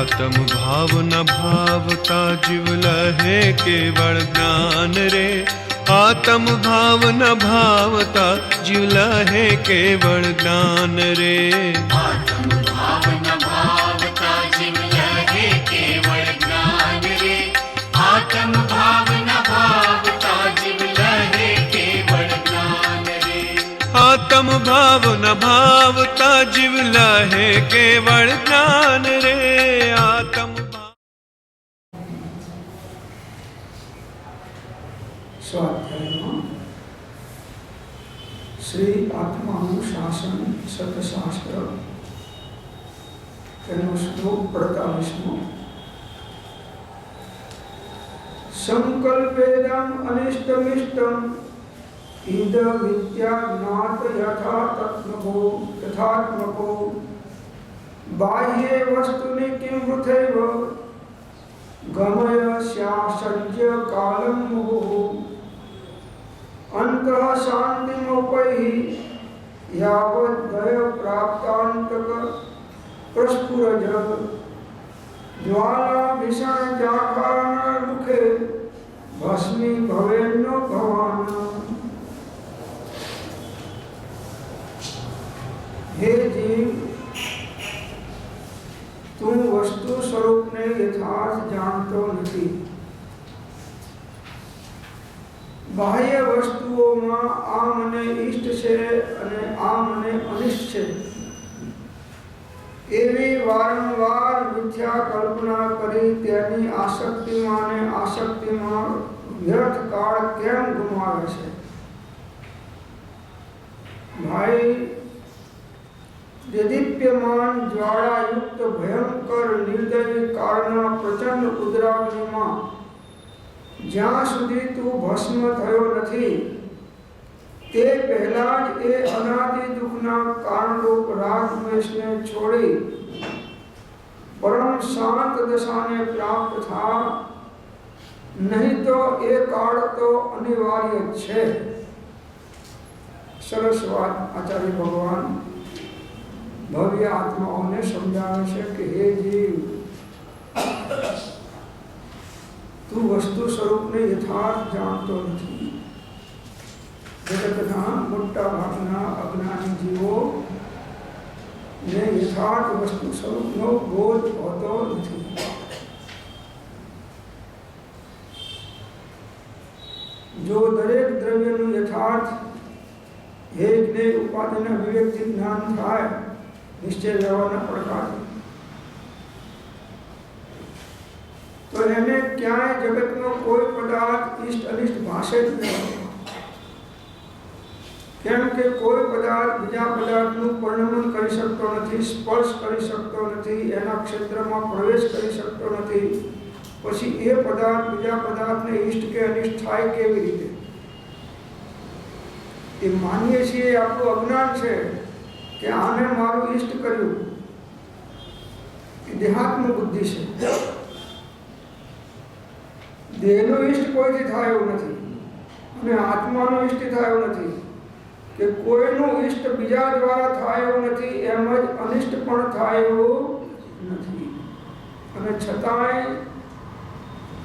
आत्म भाव न भावता जीव लहे केवल ज्ञान रे। आत्म भाव न भावता जीव लहे केवल ज्ञान रे। आत्म भाव न भावता जीव लहे केवल ज्ञान रे। आत्म भाव न भावता जीव लहे केवल ज्ञान रे। आत्म भाव न भावता जीव लहे केवल ज्ञान रे। आत्म स्वाध्याय श्री आत्मानुशासन सतशास्त्र श्लोक 48। संकल्पेदम अनिष्टमिष्टम इद विद्या ज्ञात यथात्मको बाह्ये वस्तुनि किं वृथैव गमय स्यासज्य कालं मुहुः अंतः शांतिमोपैहि यावद्दय प्राप्तान्तक प्रस्फुरज ज्वाला भीषण जाठारण मुखे भस्मी भवेन्न भवान। हे जीव, તું વસ્તુ સ્વરૂપને યથાર્થ જાણતો નથી। બાહ્ય વસ્તુઓમાં આ મને ઇષ્ટ છે અને આ મને અનિષ્ટ છે એવી વારંવાર મિથ્યા કલ્પના કરી તેની આસક્તિમાં વ્યર્થ કાળ કેમ ગુમાવે છે? ભાઈ, देदीप्यमान ज्वालायुक्त भयंकर निर्दयी काळना प्रचंड उद्राग्निमां ज्यां सुधी तू भस्म थयो नथी ते पहला ज ए अनादि दुखना कारणरूप रागद्वेषने छोड़ी परम शांत दशाने प्राप्त था। नहीं तो ए काळ तो अनिवार्य छे। सरस वात आचार्य भगवान भव्य आत्माओं ने समझावे छे कि हे जीव, तू वस्तु स्वरूप ने यथार्थ जानतो नथी। जगतना मोटा भागना अज्ञानी जीवो ने यथार्थ वस्तु स्वरूप नो बोध होतो नथी। जो दरेक द्रव्यनु यथार्थ हे ज्ञेय उपाधिना विवेकથી જ્ઞાન થાય निश्चय व्यवहार પડકાર तो એને ક્યાંય જગતનો કોઈ પદાર્થ ઇષ્ટ અનિષ્ટ ભાષે જ નહીં। કેમ કે કોઈ પદાર્થ બીજા પદાર્થનું પરિણમન કરી શકતો નથી, સ્પર્શ કરી શકતો નથી, એના ક્ષેત્રમાં પ્રવેશ કરી શકતો નથી। પછી એ પદાર્થ બીજા પદાર્થને ઇષ્ટ કે અનિષ્ટ થાય કેવી રીતે? એ માનીએ છીએ આપણું અજ્ઞાન છે કે આને મારું ઇષ્ટ કર્યું। એ દેહાત્મ બુદ્ધિ છે। દેહનો ઇષ્ટ કોઈથી થાય એવું નથી અને આત્માનો ઇષ્ટ થાય એવું નથી કે કોઈનું ઇષ્ટ બીજા દ્વારા થાય એવું નથી, એમ જ અનિષ્ટ પણ થાય એવું નથી। અને છતાંય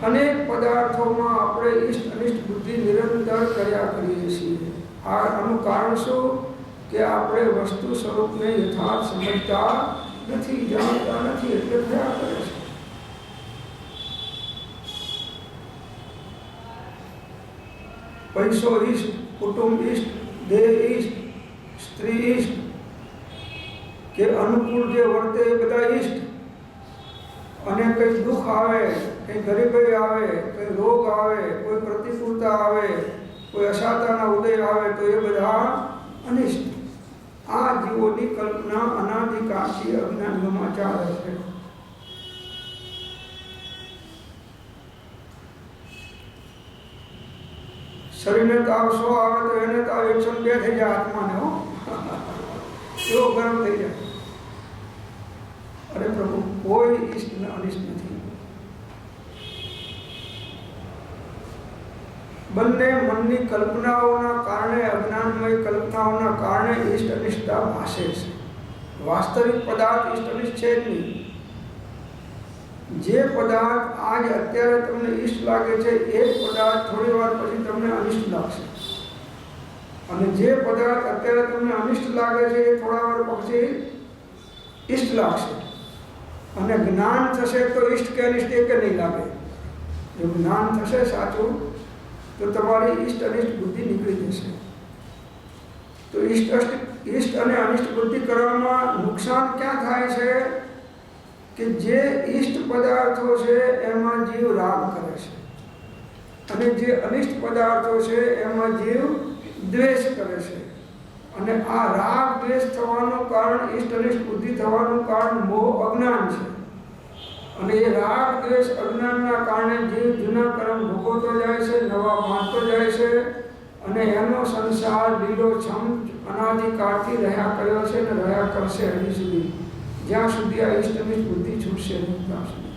અનેક પદાર્થોમાં આપણે ઇષ્ટ અનિષ્ટ બુદ્ધિ નિરંતર કર્યા કરીએ છીએ। આનું કારણ શું કે આપણે વસ્તુ સ્વરૂપને યથાર્થ સમજતા નથી, જાણતા નથી, એટલે થયા કરે છે। પૈસો ઇષ્ટ, કુટુંબ ઇષ્ટ, દેહ ઇષ્ટ, સ્ત્રી ઇષ્ટ કે અનુકૂળ જે વર્તે એ બધા ઇષ્ટ। અને કંઈ દુઃખ આવે, કંઈ ગરીબાઈ આવે, કંઈ રોગ આવે, કોઈ પ્રતિકૂળતા આવે, કોઈ અશાતાના ઉદય આવે તો એ બધા અનિષ્ટ। આ જીવોની કલ્પના અનાદિકાળથી અજ્ઞાનીઓમાં ચાલે છે। શરીરને તાવ 100 આવે તો એને તાવ 102 થઈ જાય આત્માને। હો એવો ગરમ થઈ જાય। અરે પ્રભુ, કોઈ ઇષ્ટ ને અનિષ્ટ નથી। બંને મનની કલ્પનાઓના કારણે, અજ્ઞાનમય કલ્પનાઓના કારણે ઇષ્ટ અનિષ્ટતા ભાસે છે। વાસ્તવિક પદાર્થ ઇષ્ટ અનિષ્ટ છે જ નહીં। જે પદાર્થ આજ અત્યારે તમને ઈષ્ટ લાગે છે એ જ પદાર્થ થોડી વાર પછી તમને અનિષ્ટ લાગશે, અને જે પદાર્થ અત્યારે તમને અનિષ્ટ લાગે છે એ થોડા વાર પછી ઈષ્ટ લાગશે. અને જ્ઞાન થશે તો ઈષ્ટ કે અનિષ્ટ એ કે નહીં લાગે. જો જ્ઞાન થશે સાચું તો તમારી ઈષ્ટ અનિષ્ટ બુદ્ધિ નીકળી જશે. તો ઈષ્ટ અને અનિષ્ટ બુદ્ધિ કરવામાં નુકસાન ક્યાં થાય છે કે જે ઈષ્ટ પદાર્થો છે એમાં જીવ રાગ કરે છે, અને જે અનિષ્ટ પદાર્થો છે એમાં જીવ દ્વેષ કરે છે. અને આ રાગ દ્વેષ થવાનું કારણ, ઈષ્ટ અનિષ્ટ બુદ્ધિ થવાનું કારણ મોહ અજ્ઞાન છે. અને એ રાગ દ્વેષ અજ્ઞાનના કારણે જીવ જૂના કર્મ ભોગવતો જાય છે, નવા માનતો જાય છે, અને એનો સંસાર લીલોછમ અનાદિકાળથી રહ્યા કર્યો છે અને રહ્યા કરશે હજી સુધી, જ્યાં સુધી આ ઈષ્ટ અનિષ્ટ બુદ્ધિ છૂટશે નહીં ત્યાં સુધી.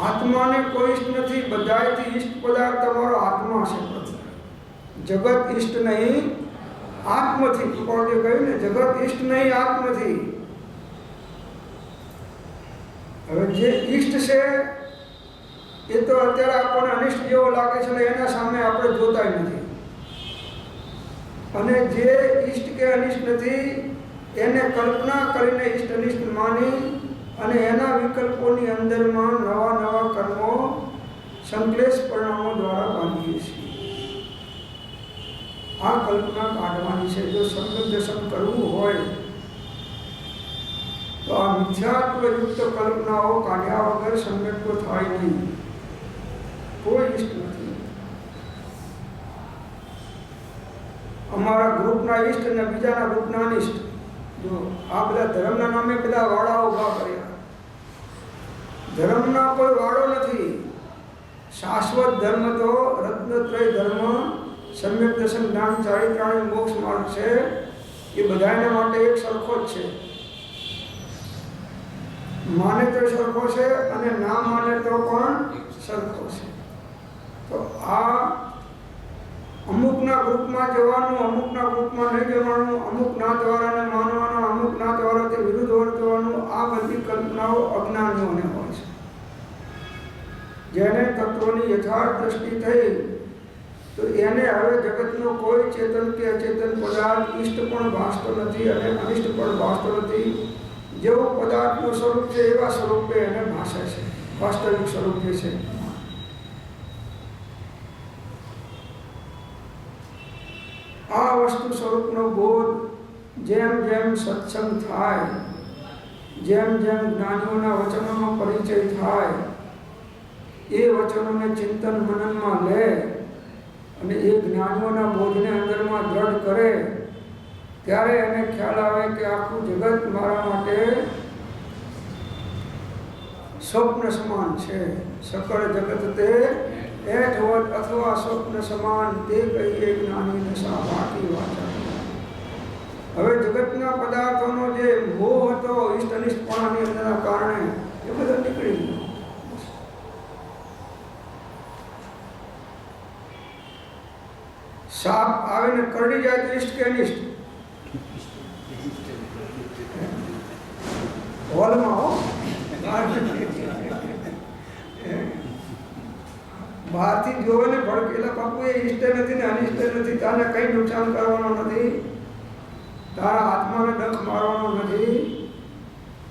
આત્માને કોઈ ઈષ્ટ નથી, બધાયથી ઈષ્ટ પદાર્થ તમારો આત્મા છે. જગત ઈષ્ટ નહીં આત્મથી. ટુકડે કહ્યું ને, જગત ઈષ્ટ નહીં આત્મથી. હવે જે ઈષ્ટ છે એ તો અત્યારે આપણને અનિષ્ટ જેવો લાગે છે, એના સામે આપણે જોતા નથી. અને જે ઈષ્ટ કે અનિષ્ટ નથી એને કલ્પના કરીને ઈષ્ટ અનિષ્ટ માની અને એના વિકલ્પોની અંદરમાં નવા નવા કર્મો સંકલેશ પરિણામો દ્વારા બાંધીએ છીએ. આ કલ્પના કાઢવાની છે. જો સંગમ દર્શન કરવું હોય તો આ મિથ્યાત્વયુક્ત કલ્પનાઓ કાઢ્યા વગર સંગત તો થાય નહીં. કોઈ ઈષ્ટ નથી. અમારા ગ્રુપના ઈષ્ટ અને બીજાના ગ્રુપના અનિષ્ટ. જો આ બધા ધર્મના નામે બધા વાળા ઉભા કર્યા. ધર્મના કોઈ વાળો નથી. શાશ્વત ધર્મ તો રત્નત્રય ધર્મ, સમ્યક દર્શન, જ્ઞાન, ચારિત્રાણી, મોક્ષ માર્ગ છે. એ બધાના માટે એક સરખો જ છે. માને તો સરખો છે અને ના માને તો પણ સરખો છે. તો આ અમુકના ગ્રુપમાં જવાનું, અમુકના ગ્રુપમાં નહીં જવાનું, અમુક નાતવાળાને માનવાના, અમુક નાતવાળાથી વિરુદ્ધ વર્તવાનું, આ બધી કલ્પનાઓ અજ્ઞાનીઓને હોય છે. જેને તત્વની યથાર્થ દ્રષ્ટિ થઈ તો એને હવે જગતનો કોઈ ચેતન કે અચેતન પદાર્થ ઈષ્ટ પણ ભાસતો નથી અને અનિષ્ટ પણ ભાસતો નથી. જેવો પદાર્થનું સ્વરૂપ છે એવા સ્વરૂપે એને ભાષે છે. વાસ્તવિક સ્વરૂપ જે છે. આ વસ્તુ સ્વરૂપનો બોધ જેમ જેમ સત્સંગ થાય, જેમ જેમ જ્ઞાનીઓના વચનોનો પરિચય થાય, એ વચનોને ચિંતન મનનમાં લે અને એ જ્ઞાનીઓના બોધને અંદરમાં દ્રઢ કરે, ત્યારે એને ખ્યાલ આવે કે આખું જગત મારા માટે સ્વપ્ન સમાન છે. સકળ જગત તે એઠવત અથવા સ્વપ્ન સમાન, તે કહીએ જ્ઞાનીને સા બાકી વાચા. હવે જગતના પદાર્થોનો જે મોહ હતો ઈષ્ટ અનિષ્ટપણાની અંદરના કારણે એ બધો નીકળી ગયો. સાપ આવે ને કરડી જાય તો ઈષ્ટ કે અનિષ્ટ? હોલમાં હો, બહારથી જોવે ને ભડકેલા બાપુ એ ઈષ્ટ નથી ને અનિષ્ટ નથી, તાને કઈ નુકસાન કરવાનો નથી, તારા આત્માને ડંખ મારવાનો નથી.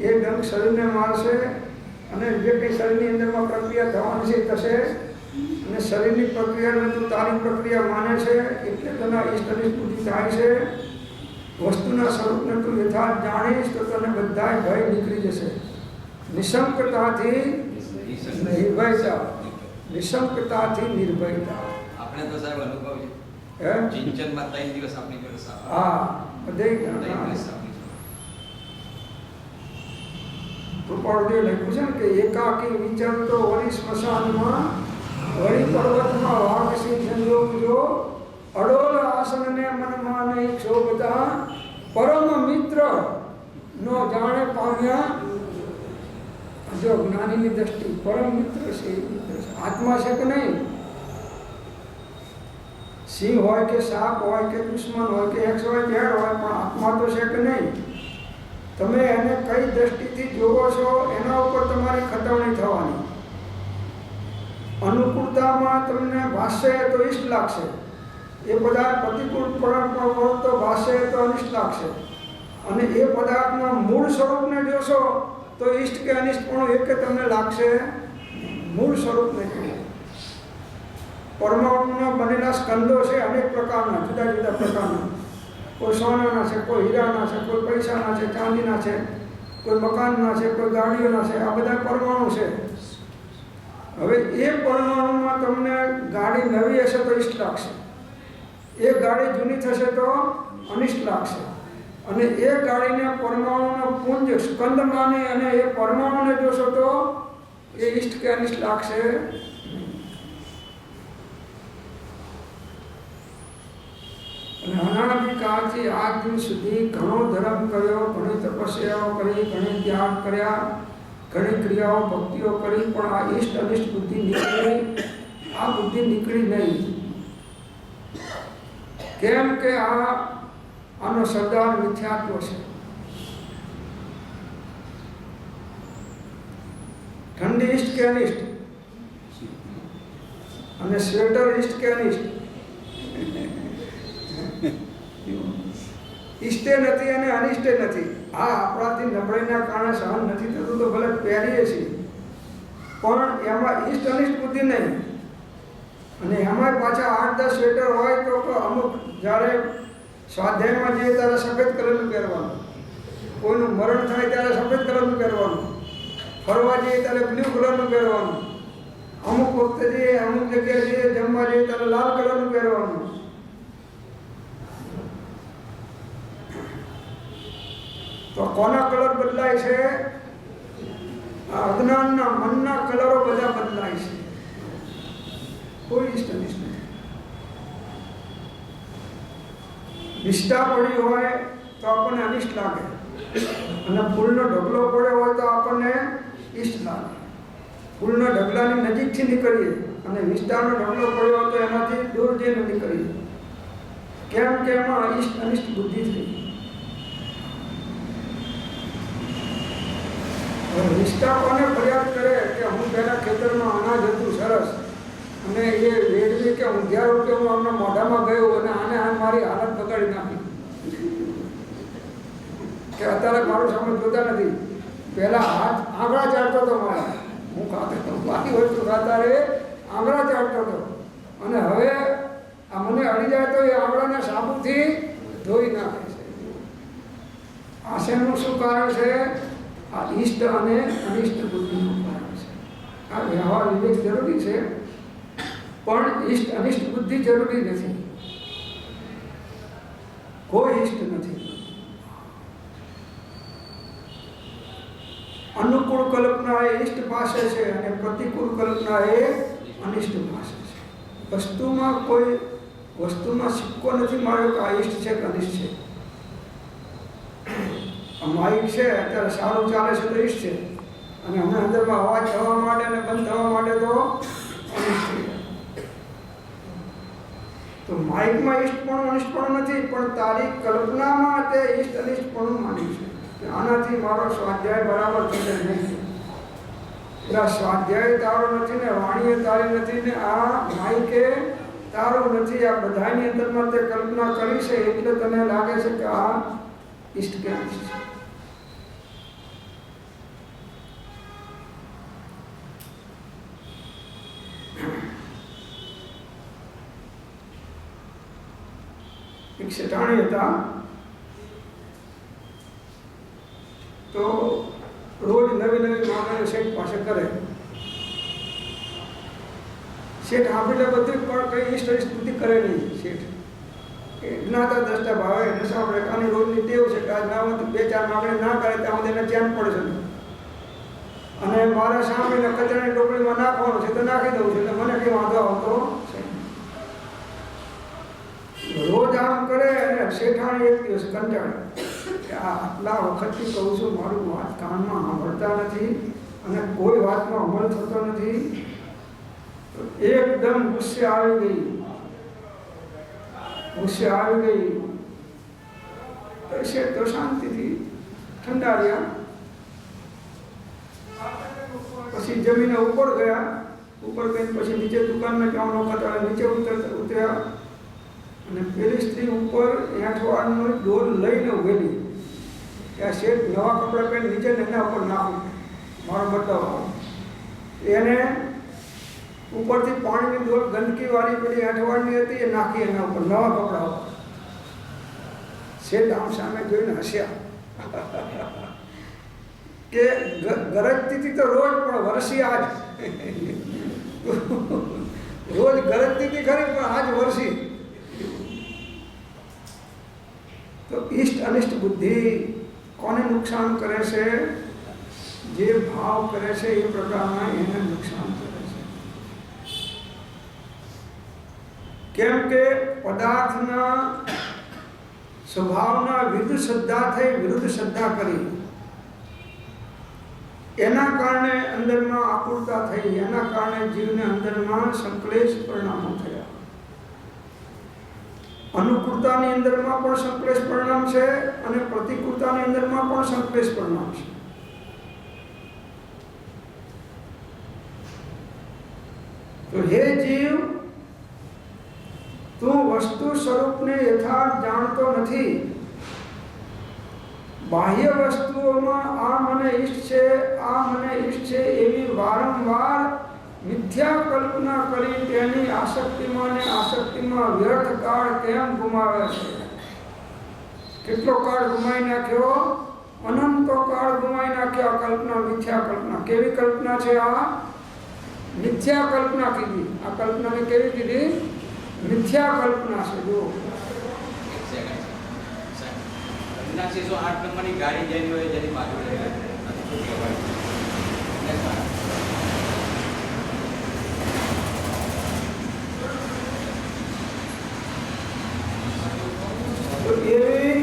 એ ડંખ શરીરને મારશે અને જે કંઈ શરીરની અંદરમાં પ્રક્રિયા થવાની છે થશે. અને શરીરની પ્રક્રિયાને તું તારી પ્રક્રિયા માને છે એટલે તને ઈષ્ટ અનિષ્ટ બુદ્ધિ થાય છે. વસ્તુના સ્વરૂપને તું યથાર્થ જાણીશ તો તને બધાય ભય નીકળી જશે. નિશંકતાથી નિર્ભયતા, નિશંકતાથી નિર્ભયતા. આપણે તો સાહેબ અનુભવ છે. હે ચિંતનમાં 3 દિવસ આપણી જોડે સાહેબ. હા, બધે રૂપાળું લખ્યું છે ને કે એકાકી વિચરતો વળી સ્મશાનમાં, વળી પર્વતમાં વાઘસિંહ સંજોગ જો, અડોલ આસનને મનમાં નહીં ક્ષોભતા, પરમ મિત્ર નો જાણે પામ્યા. જો જ્ઞાનીની દ્રષ્ટિ પરમ મિત્ર છે, આત્મા છે કે નહીં? સિંહ હોય કે સાપ હોય કે દુશ્મન હોય કે એક્સ હોય ઝેડ હોય, પણ આત્મા તો છે કે નહીં? તમે એને કઈ કઈ દ્રષ્ટિથી જોવો છો એના ઉપર તમારી ખતવણી થવાની. અનુકૂળતામાં તમને ભાષે તો ઈષ્ટ લાગશે, એ પદાર્થ પ્રતિકૂળ પણ તો ભાષે તો અનિષ્ટ લાગશે. અને એ પદાર્થના મૂળ સ્વરૂપને જોશો તો ઈષ્ટ કે અનિષ્ટ પણ એક તમને લાગશે. મૂળ સ્વરૂપને જોવો. પરમાણુના બનેલા સ્કંદો છે અનેક પ્રકારના, જુદા જુદા પ્રકારના. કોઈ સોનાના છે, કોઈ હીરાના છે, કોઈ પૈસાના છે, ચાંદીના છે, કોઈ મકાનના છે, કોઈ ગાડીઓના છે. આ બધા પરમાણુ છે. હવે એ પરમાણુમાં તમને ગાડી નવી હશે તો ઈષ્ટ લાગશે, એ ગાડી જૂની થશે તો અનિષ્ટ લાગશે. અને એ ગાડીને પરમાણુના પુંજ સ્કંદ માની અને એ પરમાણુને જોશો તો એ ઈષ્ટ કે અનિષ્ટ લાગશે. અને અનાદિ કાળથી આજ દિન સુધી ઘણો ધર્મ કર્યો, ઘણી તપસ્યાઓ કરી, ઘણી ત્યાગ કર્યા, ઘણી ક્રિયાઓ ભક્તિઓ કરી, પણ આ ઈષ્ટ અનિષ્ટ બુદ્ધિ નીકળી, આ બુદ્ધિ નીકળી નહીં. કેમ કે આનો સરદાર મિથ્યાત્વ છે. ઠંડી ઈષ્ટ કે અનિષ્ટ, અને સ્વેટર ઈષ્ટ કે અનિષ્ટ? ઈષ્ટે નથી અને અનિષ્ટે નથી. આ આપણાથી નબળાઈના કારણે સહન નથી થતું તો ભલે પહેરીએ છીએ, પણ એમાં ઈષ્ટ અનિષ્ટ બુદ્ધિ નહીં. અને એમાં પાછા 8-10 સ્વેટર હોય તો અમુક જ્યારે સ્વાધ્યાયમાં જઈએ ત્યારે સફેદ કલરનું પહેરવાનું, કોઈનું મરણ થાય ત્યારે સફેદ કલરનું પહેરવાનું, ફરવા જઈએ ત્યારે બ્લુ કલરનું પહેરવાનું, અમુક વખતે જઈએ અમુક જગ્યાએ જઈએ જમવા જઈએ ત્યારે લાલ કલરનું પહેરવાનું. તો કોના કલર બદલાય છે? આ અજ્ઞાનના મનના કલરો બધા બદલાય છે. કોઈ ઈષ્ટ અનિષ્ટ નથી. નિષ્ઠા પડી હોય તો આપણને અનિષ્ટ લાગે, અને ફૂલનો ઢગલો પડ્યો હોય તો આપણને ઈષ્ટ લાગે. ફૂલના ઢગલાની નજીકથી નીકળીએ અને નિષ્ઠાનો ઢગલો પડ્યો હોય તો એનાથી દૂર જઈને નીકળીએ. કેમ કે એમાં ઈષ્ટ અનિષ્ટ બુદ્ધિ થઈ. નિષ્ઠા કોને ફરિયાદ કરે કે હું પહેલા ખેતરમાં અનાજ હતું સરસ, અને એ વેડવી કે 11 રૂપિયા હું આમના મોઢામાં ગયો અને આને મારી હાલત બગાડી નાખી. કે અત્યારે મારું સામે જોતા નથી, પહેલા હાથ આંગળા ચાટતો હતો મારા, હું ખાતો બાકી વસ્તુ ખાતા રે આંગળા ચાટતો હતો, અને હવે આ મને અડી જાય તો એ આંગળાના સાબુથી ધોઈ નાખે છે. આ શેનું શું કારણ છે? આ ઈષ્ટ અને અનિષ્ટ બુદ્ધિનું કારણ છે. આ વ્યવહાર વિવેક જરૂરી છે, પણ ઈષ્ટ અનિષ્ટ બુદ્ધિ જરૂરી નથી. કોઈ ઈષ્ટ નથી. અનુકૂળ કલ્પના એ ઈષ્ટ પાસે છે અને પ્રતિકૂળ કલ્પના એ અનિષ્ટ પાસે છે. વસ્તુમાં સિક્કો નથી માર્યો કે આ ઈષ્ટ છે કે અનિષ્ટ છે. માઇક છે અત્યારે સારું ચાલે છે તો ઈષ્ટ છે, અને હમણાં અંદરમાં અવાજ થવા માટે અને બંધ થવા માટે તો અનિષ્ટ છે. તો માઇકમાં ઈષ્ટ પણ અનિષ્ટ પણ નથી, પણ તારી કલ્પનામાં તે ઈષ્ટ અનિષ્ટ પણ માન્યું છે કે આનાથી મારો સ્વાધ્યાય બરાબર થશે નહીં. એટલે સ્વાધ્યાય તારો નથી ને વાણીએ તારી નથી ને આ માઇકે તારો નથી. આ બધાની અંદરમાં તે કલ્પના કરી છે એટલે તને લાગે છે કે આ ઈષ્ટ કે અનિષ્ટ છે. એક શેઠાણી હતા, તો રોજ નવી માગણીઓ શેઠ પાસે કરે. શેઠ આપીને બધું પણ કઈ ઈષ્ટ અનિષ્ટ બુદ્ધિ કરે નહીં. શેઠ એ જ્ઞાતા દ્રષ્ટા ભાવે નશા રેખાની રોજની ટેવ છે કે આજ ના 2-4 માગણી ના કરે ત્યાં સુધી એને ચેન પડે છે, અને મારા સામે કચરાની ટોપલીમાં નાખવાનું છે તો નાખી દઉં છું, એટલે મને કંઈ વાંધો આવતો છે. રોજ આમ કરે અને શેઠાણી એક દિવસ કંટાળી કે આટલા વખતથી કહું છું મારું વાત કાનમાં સાંભળતા નથી અને કોઈ વાતનો અમલ થતો નથી. એકદમ ગુસ્સે આવી ગઈ. તો શેઠ તો શાંતિથી ઠંડા રહ્યા. પછી જમીને ઉપર ગયા, ઉપર ગઈને પછી નીચે દુકાનમાં જવાનો વખત આવે, નીચે ઉતર્યા અને પેલી સ્ત્રી ઉપર 8 વારનો ડોલ લઈને ઉભેલી કે આ શેઠ નવા કપડાં પહેરી નીચે એના ઉપર નાખું, મારો બતાવો. એને ઉપરથી પાણીની ડોલ ગંદકીવાળી પેલી 8 વારની હતી એ નાખી એના ઉપર નવા કપડાં ઉપર. શેઠ આમ સામે જોઈને હસ્યા કે ગરજતી હતી તો રોજ, પણ વરસી આજ. રોજ ગરજતી હતી ખરી, પણ આજ વરસી. તો ઈષ્ટ અનિષ્ટ બુદ્ધિ કોને નુકસાન કરે છે? જે ભાવ કરે છે એ પ્રકારના એને નુકસાન કરે છે. કેમ કે પદાર્થના સ્વભાવના વિરુદ્ધ શ્રદ્ધા થઈ, વિરુદ્ધ શ્રદ્ધા કરી, એના કારણે અંદરમાં આકુરતા થઈ, એના કારણે જીવને અંદરમાં સંકલેશ પરિણામો થયા. અનુકૂળતાની અંદરમાં પણ સંકલેશ પરિણામ છે અને પ્રતિકૂળતાની અંદરમાં પણ સંકલેશ પરિણામ છે. તો હે જીવ, તું વસ્તુ સ્વરૂપને યથાર્થ જાણતો નથી. બાહ્ય વસ્તુઓમાં આ મને ઈષ્ટ છે, આ મને ઈષ્ટ છે એવી વારંવાર મિથ્યા કલ્પના કરી તેની આસક્તિમાં ને આસક્તિમાં વ્યર્થ કાળ કેમ ગુમાવે છે? કેટલો કાળ ગુમાવી નાખ્યો? અનંતો કાળ ગુમાવી નાખ્યો. આ કલ્પના, મિથ્યા કલ્પના. કેવી કલ્પના છે આ? મિથ્યા કલ્પના કીધી. આ કલ્પનાને કેવી કીધી? મિથ્યા કલ્પના છે. જો મીનાક્ષી 108 નંબરની ગાડી જેની હોય જેની બાજુ એવી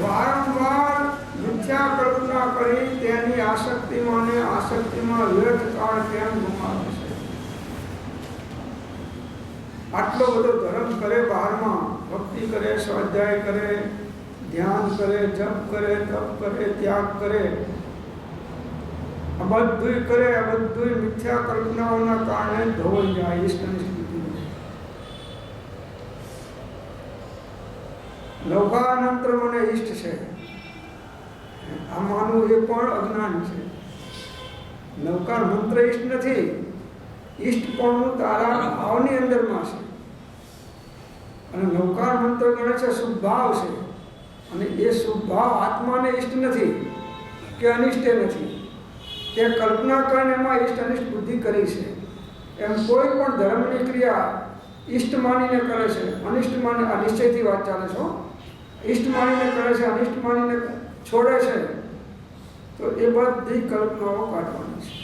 વારંવાર મિથ્યા કલ્પના કરી તેની આસક્તિમાં ને આસક્તિમાં વ્યર્થ કાળ કેમ ગુમાવે છે? આટલો બધો ધર્મ કરે, બહારમાં ભક્તિ કરે, સ્વાધ્યાય કરે, ધ્યાન કરે, જપ કરે, તપ કરે, ત્યાગ કરે, આ બધું કરે, આ બધું મિથ્યા કલ્પનાઓના કારણે ધોવાઈ જાય. ઈષ્ટની સ્થિતિ લૌકાનંત્ર મને ઈષ્ટ છે આ માનવું એ પણ અજ્ઞાન છે. લૌકાર મંત્ર ઈષ્ટ નથી. ઈષ્ટ પણ તારા ભાવની અંદરમાં છે. અને લૌકાર મંત્ર ગણે છે શુભ ભાવ છે. અને એ શુભ ભાવ આત્માને ઈષ્ટ નથી કે અનિષ્ટ નથી. તે કલ્પના કરીને એમાં ઈષ્ટ અનિષ્ટ બુદ્ધિ કરી છે. એમ કોઈ પણ ધર્મની ક્રિયા ઈષ્ટ માનીને કરે છે, અનિષ્ટ માની, આ નિશ્ચયથી વાત ચાલે છે. ઈષ્ટ માનીને કરે છે, અનિષ્ટ માનીને છોડે છે, તો એ બધી કલ્પનાઓ કાઢવાની છે.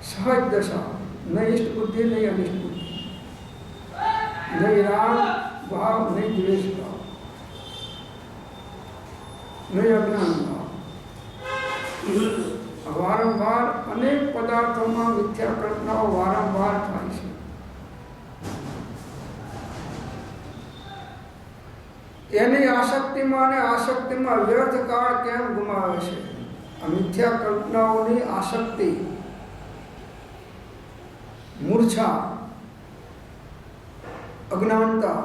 સહજ દશા, ન ઈષ્ટ બુદ્ધિ, નહીં અનિષ્ટ બુદ્ધિ, નહીં રાગ ભાવ, નહીં દ્વેષ ભાવ, નહીં અજ્ઞાન ભાવ. વારંવાર અનેક પદાર્થોમાં મિથ્યા કલ્પનાઓ વારંવાર થાય છે. એની આસક્તિમાં અને આસક્તિમાં વ્યર્થ કાળ કેમ ગુમાવે છે? આ મિથ્યા કલ્પનાઓની આસક્તિ, મૂર્છા, અજ્ઞાનતા,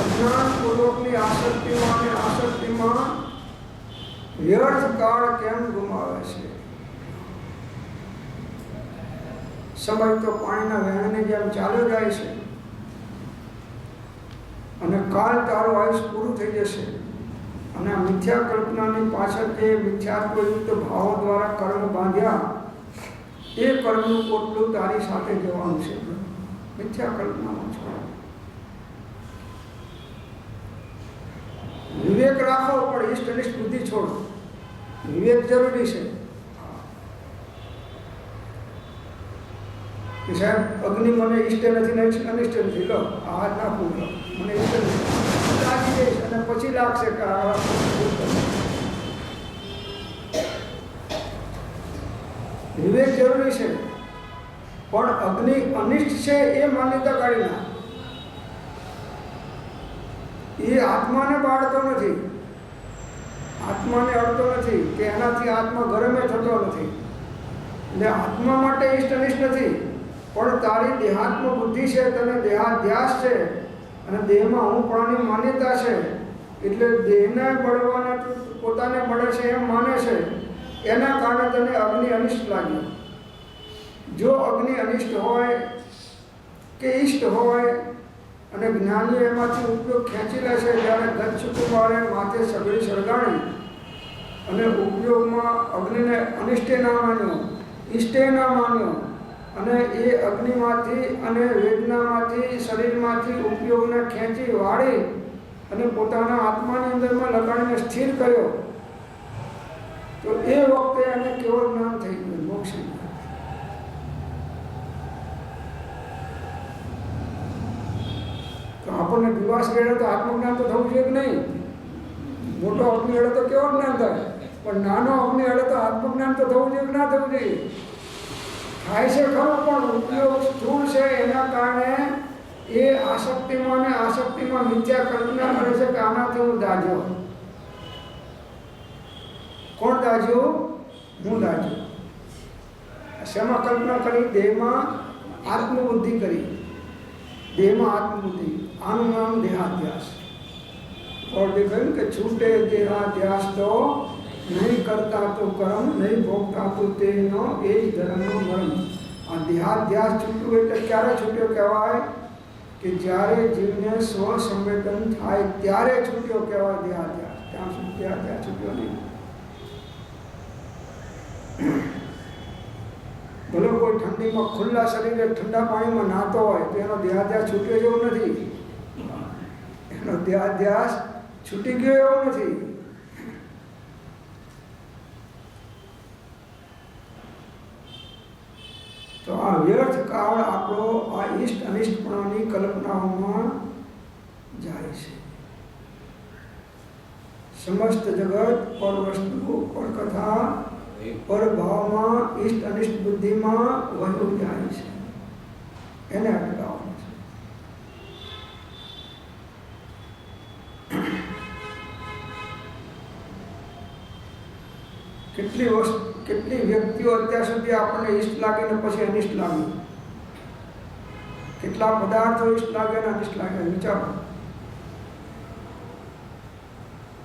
અજ્ઞાનપૂર્વકની આસક્તિમાં અને આસક્તિમાં વ્યર્થ કાળ કેમ ગુમાવે છે? સમય તો પાણીના વહેણની જેમ ચાલ્યો જાય છે અને કાલ તારું આયુષ પૂરું થઈ જશે. અને આ મિથ્યા કલ્પનાની પાછળ જે મિથ્યાત્વયુક્ત ભાવો દ્વારા કર્મ બાંધ્યા, એ કર્મનું પોટલું તારી સાથે જવાનું છે. મિથ્યા કલ્પનામાં છો. વિવેક રાખો, પણ ઈષ્ટ અનિષ્ટ બુદ્ધિ છોડો. વિવેક જરૂરી છે કે સાહેબ અગ્નિ મને ઈષ્ટ નથી, અનિષ્ટ નથી, લો આ હાથ નાખું, લો મને ઈષ્ટ નથી, લાગી જઈશ અને પછી લાગશે કે વિવેક જરૂરી છે. પણ અગ્નિ અનિષ્ટ છે એ માન્યતા કાઢી ના, એ આત્માને બાળતો નથી. આત્માને અડતો નથી કે એનાથી આત્મા ગરમે થતો નથી. એટલે આત્મા માટે ઇષ્ટ અનિષ્ટ નથી, પણ તારી દેહાત્મ બુદ્ધિ છે, તને દેહાધ્યાસ છે અને દેહમાં હું પ્રાણી માન્યતા છે, એટલે દેહને બળવાને પોતાને બળે છે એમ માને છે, એના કારણે તને અગ્નિ અનિષ્ટ લાગ્યો. જો અગ્નિ અનિષ્ટ હોય કે ઇષ્ટ હોય અને જ્ઞાનીઓ એમાંથી ઉપયોગ ખેંચી લે છે, જ્યારે ગચ્છકુમારે માથે સગડી સળગાણી અને ઉપયોગમાં અગ્નિને અનિષ્ટે ના માન્યો, ઇષ્ટે ના માન્યો, અને એ અગ્નિમાંથી અને વેદનામાંથી શરીરમાંથી ઉપયોગને ખેંચી વાળી અને પોતાના આત્માની અંદરમાં લગાડીને સ્થિર કર્યો, તો એ વખતે એને કેવળ જ્ઞાન થઈ ગયું, મોક્ષ. તો આપણને વિવાસ ગયેલો તો આત્મજ્ઞાન તો થવું જોઈએ કે નહીં? મોટો અગ્નિ અડે તો કેવું જ્ઞાન થાય, પણ નાનો અગ્નિ અડે તો આત્મજ્ઞાન તો થવું જોઈએ કે ના થવું જોઈએ? થાય છે ખરો, પણ ઉપયોગ સ્થૂળ છે, એના કારણે એ આસક્તિમાં મિથ્યા કલ્પના કરે છે કે આનાથી હું દાજ્યો. કોણ દાજ્યો? હું દાજ્યો. શેમાં કલ્પના કરી? દેહમાં આત્મબુદ્ધિ કરી, દેહમાં આત્મબુદ્ધિ. આનું નામ દેહાધ્યાસ. और कहूँ कि छूटे देहाध्यास तो नहीं करता तो कर्म नहीं भोगता तो तेनो ए धर्मનો મર્મ. આ દેહાધ્યાસ છૂટ્યું એટલે ક્યારે છૂટ્યો કહેવાય? કે જ્યારે જીવને સ્વ સંવેદન થાય ત્યારે છૂટ્યો કહેવાય દેહાધ્યાસ. ત્યાં સુધી દેહાધ્યાસ છૂટ્યો નહીં. ભલે કોઈ ઠંડીમાં ખુલ્લા શરીરે ઠંડા પાણીમાં નાતો હોય તો એનો દેહાધ્યાસ છૂટ્યો જેવું નથી. એનો દેહાધ્યાસ છૂટી ગયો એવો નથી. તો આ વ્યર્થ કાળ આપણો આ ઇષ્ટ અનિષ્ટપણાની કલ્પનાઓમાં જાય છે. સમસ્ત જગત પર વસ્તુ પર કથા પર ભાવમાં ઇષ્ટ અનિષ્ટ બુદ્ધિમાં વહ્યું જાય છે. એને અટકાવવાનું છે. કેટલી વ્યક્તિઓ અત્યાર સુધી આપણને ઇષ્ટ લાગે ને પછી અનિષ્ટ લાગે, કેટલા પદાર્થો ઇષ્ટ લાગે ને અનિષ્ટ લાગે. વિચારો,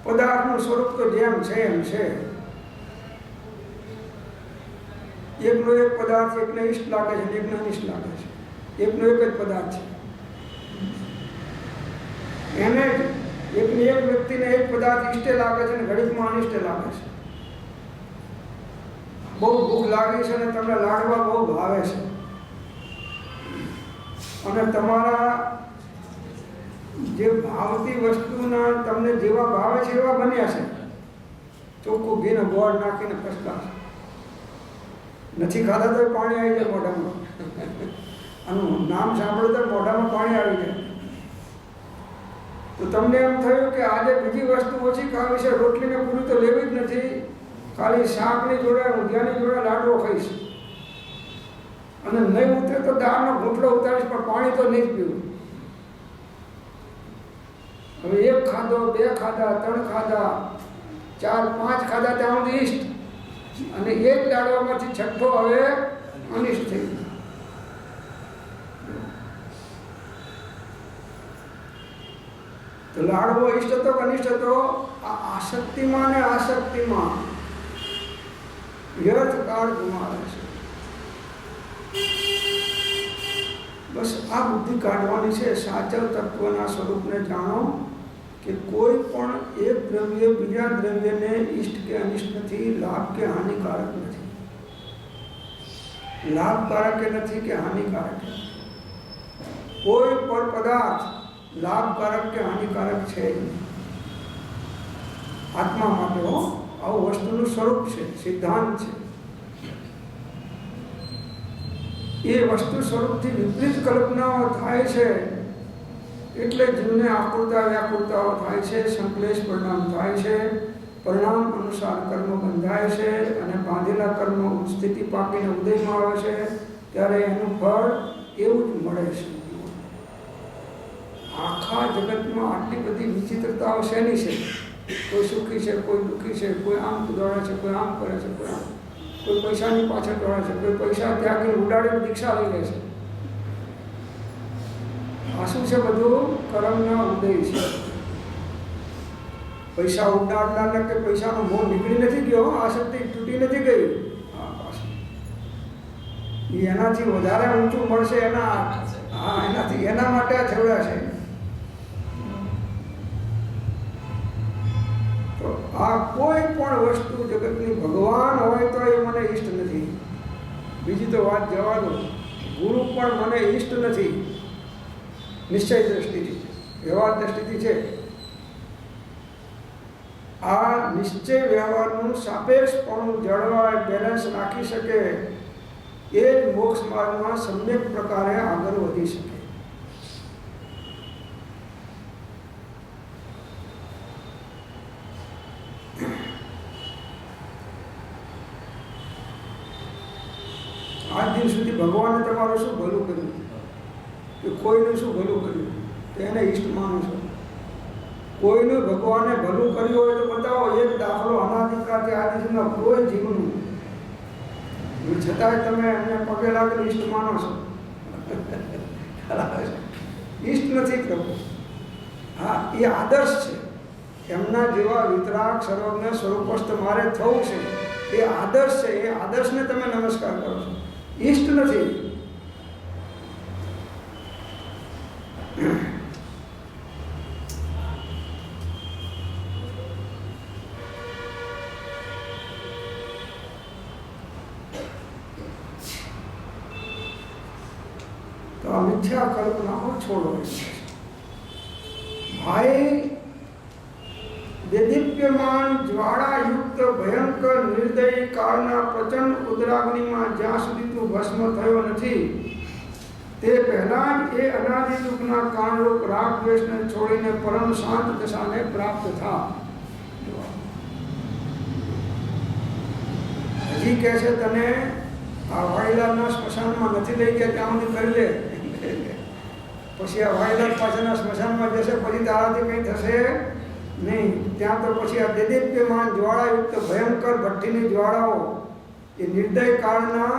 પદાર્થનું સ્વરૂપ તો જેમ છે એમ છે. એકનો એક પદાર્થ એકને ઇષ્ટ લાગે છે, એકને અનિષ્ટ લાગે છે. એકનો એક જ પદાર્થ છે. એને એકની એક વ્યક્તિને એક પદાર્થ ઇષ્ટે લાગે છે અને ઘડીકમાં અનિષ્ટે લાગે છે. બહુ ભૂખ લાગી છે અને તમને લાડવા બહુ ભાવે છે, અને તમારા જે ભાવતી વસ્તુના તમને જેવા ભાવે છે એવા બન્યા છે. ચોખ્ખું ઘીને ગોળ નાખીને ફસલા નથી ખાધા તો પાણી આવી જાય મોઢામાં. આનું નામ સાંભળે તો મોઢામાં પાણી આવી જાય. તો તમને એમ થયું કે આજે બીજી વસ્તુ ઓછી ખાવી છે, રોટલીને પૂરી તો લેવી જ નથી, ખાલી શાકની જોડે ઊંધિયાની જોડે લાડવો ખાઈશ, અને નહીં ઉતરે તો દાળનો ઘૂંટડો ઉતારીશ, પણ પાણી તો નહીં જ પીવું. હવે એક ખાધો, બે ખાધા, ત્રણ ખાધા, 4, 5 ખાધા ત્યાં સુધી ઇષ્ટ, અને એક લાડવામાંથી છઠ્ઠો હવે અનિષ્ટ થઈ ગયો. તો લાડવો ઇષ્ટ હતો કે અનિષ્ટ હતો? આ આસક્તિમાં ને આસક્તિમાં વ્યર્થ કાળ ગુમાવે છે. બસ આ બુદ્ધિ કાઢવાની છે. સાચા તત્વના સ્વરૂપને જાણો કે કોઈ પણ એક દ્રવ્ય બીજા દ્રવ્યને ઇષ્ટ કે અનિષ્ટ નથી, લાભ કે હાનિકારક નથી. લાભકારક કે નથી કે હાનિકારક. કોઈ પણ પદાર્થ લાભકારક કે હાનિકારક છે નહીં. આત્મા માટે આવું વસ્તુનું સ્વરૂપ છે, સિદ્ધાંત છે. એ વસ્તુ સ્વરૂપથી વિપરીત કલ્પનાઓ થાય છે, એટલે જીવને આકુરતા વ્યાકુરતાઓ થાય છે, સંકલેશ પરિણામ થાય છે. પરિણામ અનુસાર કર્મ બંધાય છે, અને બાંધેલા કર્મ સ્થિતિ પામીને ઉદયમાં આવે છે, ત્યારે એનું ફળ એવું જ મળે છે. આખા જગતમાં આટલી બધી વિચિત્રતાઓ શેની છે? કોઈ સુખી છે, કોઈ દુઃખી છે, કોઈ આમ દોડે છે, કોઈ આમ કરે છે, કોઈ પૈસાની પાછળ દોડે છે, કોઈ પૈસા ત્યાગી ઉડાડીને દીક્ષા લઈ લે છે. આ શું છે? બધું કર્મના ઉદય છે. પૈસા ઉડાડનારને કે પૈસાનો મોહ નીકળી નથી ગયો, આસક્તિ તૂટી નથી ગઈ. એનાથી વધારે ઊંચું મળશે એના માટે આ છેવડા છે. તો આ કોઈ પણ વસ્તુ જગતની ભગવાન હોય તો એ મને ઈષ્ટ નથી. બીજી તો વાત જવા દો, ગુરુ પણ મને ઈષ્ટ નથી. નિશ્ચય દ્રષ્ટિથી, વ્યવહાર દ્રષ્ટિથી છે. આ નિશ્ચય વ્યવહારનું સાપેક્ષપણું જળવાય, બેલેન્સ રાખી શકે, એ જ મોક્ષ માર્ગમાં સમ્યક પ્રકારે આગળ વધી શકે. આજ દિન સુધી ભગવાને તમારું શું ભલું કર્યું, કે કોઈનું શું ભલું કર્યું, તો એને ઈષ્ટ માનો છો. કોઈનું ભગવાને ભલું કર્યું હોય તો બતાવો એક દાખલો અનાદિકાળથી આદિ સુધીના કોઈ જીવનું. છતાંય તમે એમને પગે લાગીને ઈષ્ટ માનો છો. ઈષ્ટ નથી પ્રભુ. હા, એ આદર્શ છે. એમના જેવા વિતરાગ સર્વજ્ઞ સ્વરૂપસ્થ મારે થવું છે. એ આદર્શ છે. એ આદર્શને તમે નમસ્કાર કરો છો, ઈષ્ટ નથી. તો આ મિથ્યા કલ્પનાઓ છોડો. ભાઈ, દેદીપ્યમાન જ્વાળાયુક્ત ભયંકર નિર્દયી કાળના પ્રચંડ ઉદરાગ્નિમાં જ્યાં સુધી તું ભસ્મ થયો નથી, તે પહેલાં જ એ અનાદિ દુઃખના કારણરૂપ રાગ દ્વેષને છોડીને પરમ શાંત દશાને પ્રાપ્ત થા. હજી કહે છે તને આ વાડીલાલના સ્મશાનમાં નથી લઈ ગયા, ત્યાં સુધી કરી લે. પછી આ વાડીલાલ પાછળના સ્મશાનમાં જશે, પછી તારાથી કંઈ થશે નહીં. ત્યાં તો પછી આ દેદીપ્યમાન જ્વાળાયુક્ત ભયંકર ભઠ્ઠીની જ્વાળાઓ, એ નિર્દય કાળના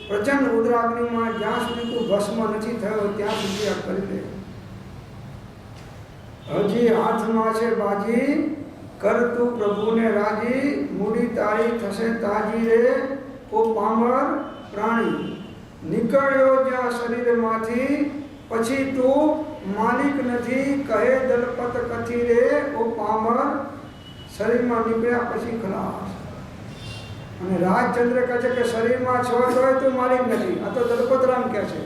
પ્રચંડ ઉદરાગ્નિમાં જ્યાં સુધી તું ભસ્મ નથી થયો ત્યાં સુધી આ કરી દે. હજી હાથમાં છે બાજી, કર તું પ્રભુને રાજી, મૂડી તારી થશે તાજી રે ઓ પામર પ્રાણી. નીકળ્યો જ્યાં શરીરમાંથી પછી તું માલિક નથી, કહે દલપત કથી રે ઓ પામર. શરીરમાં નીકળ્યા પછી ખલાસ. અને રાજચંદ્ર કહે છે કે શરીરમાં છો તોય તું માલિક નથી. આ તો દલપતરામ કહે છે.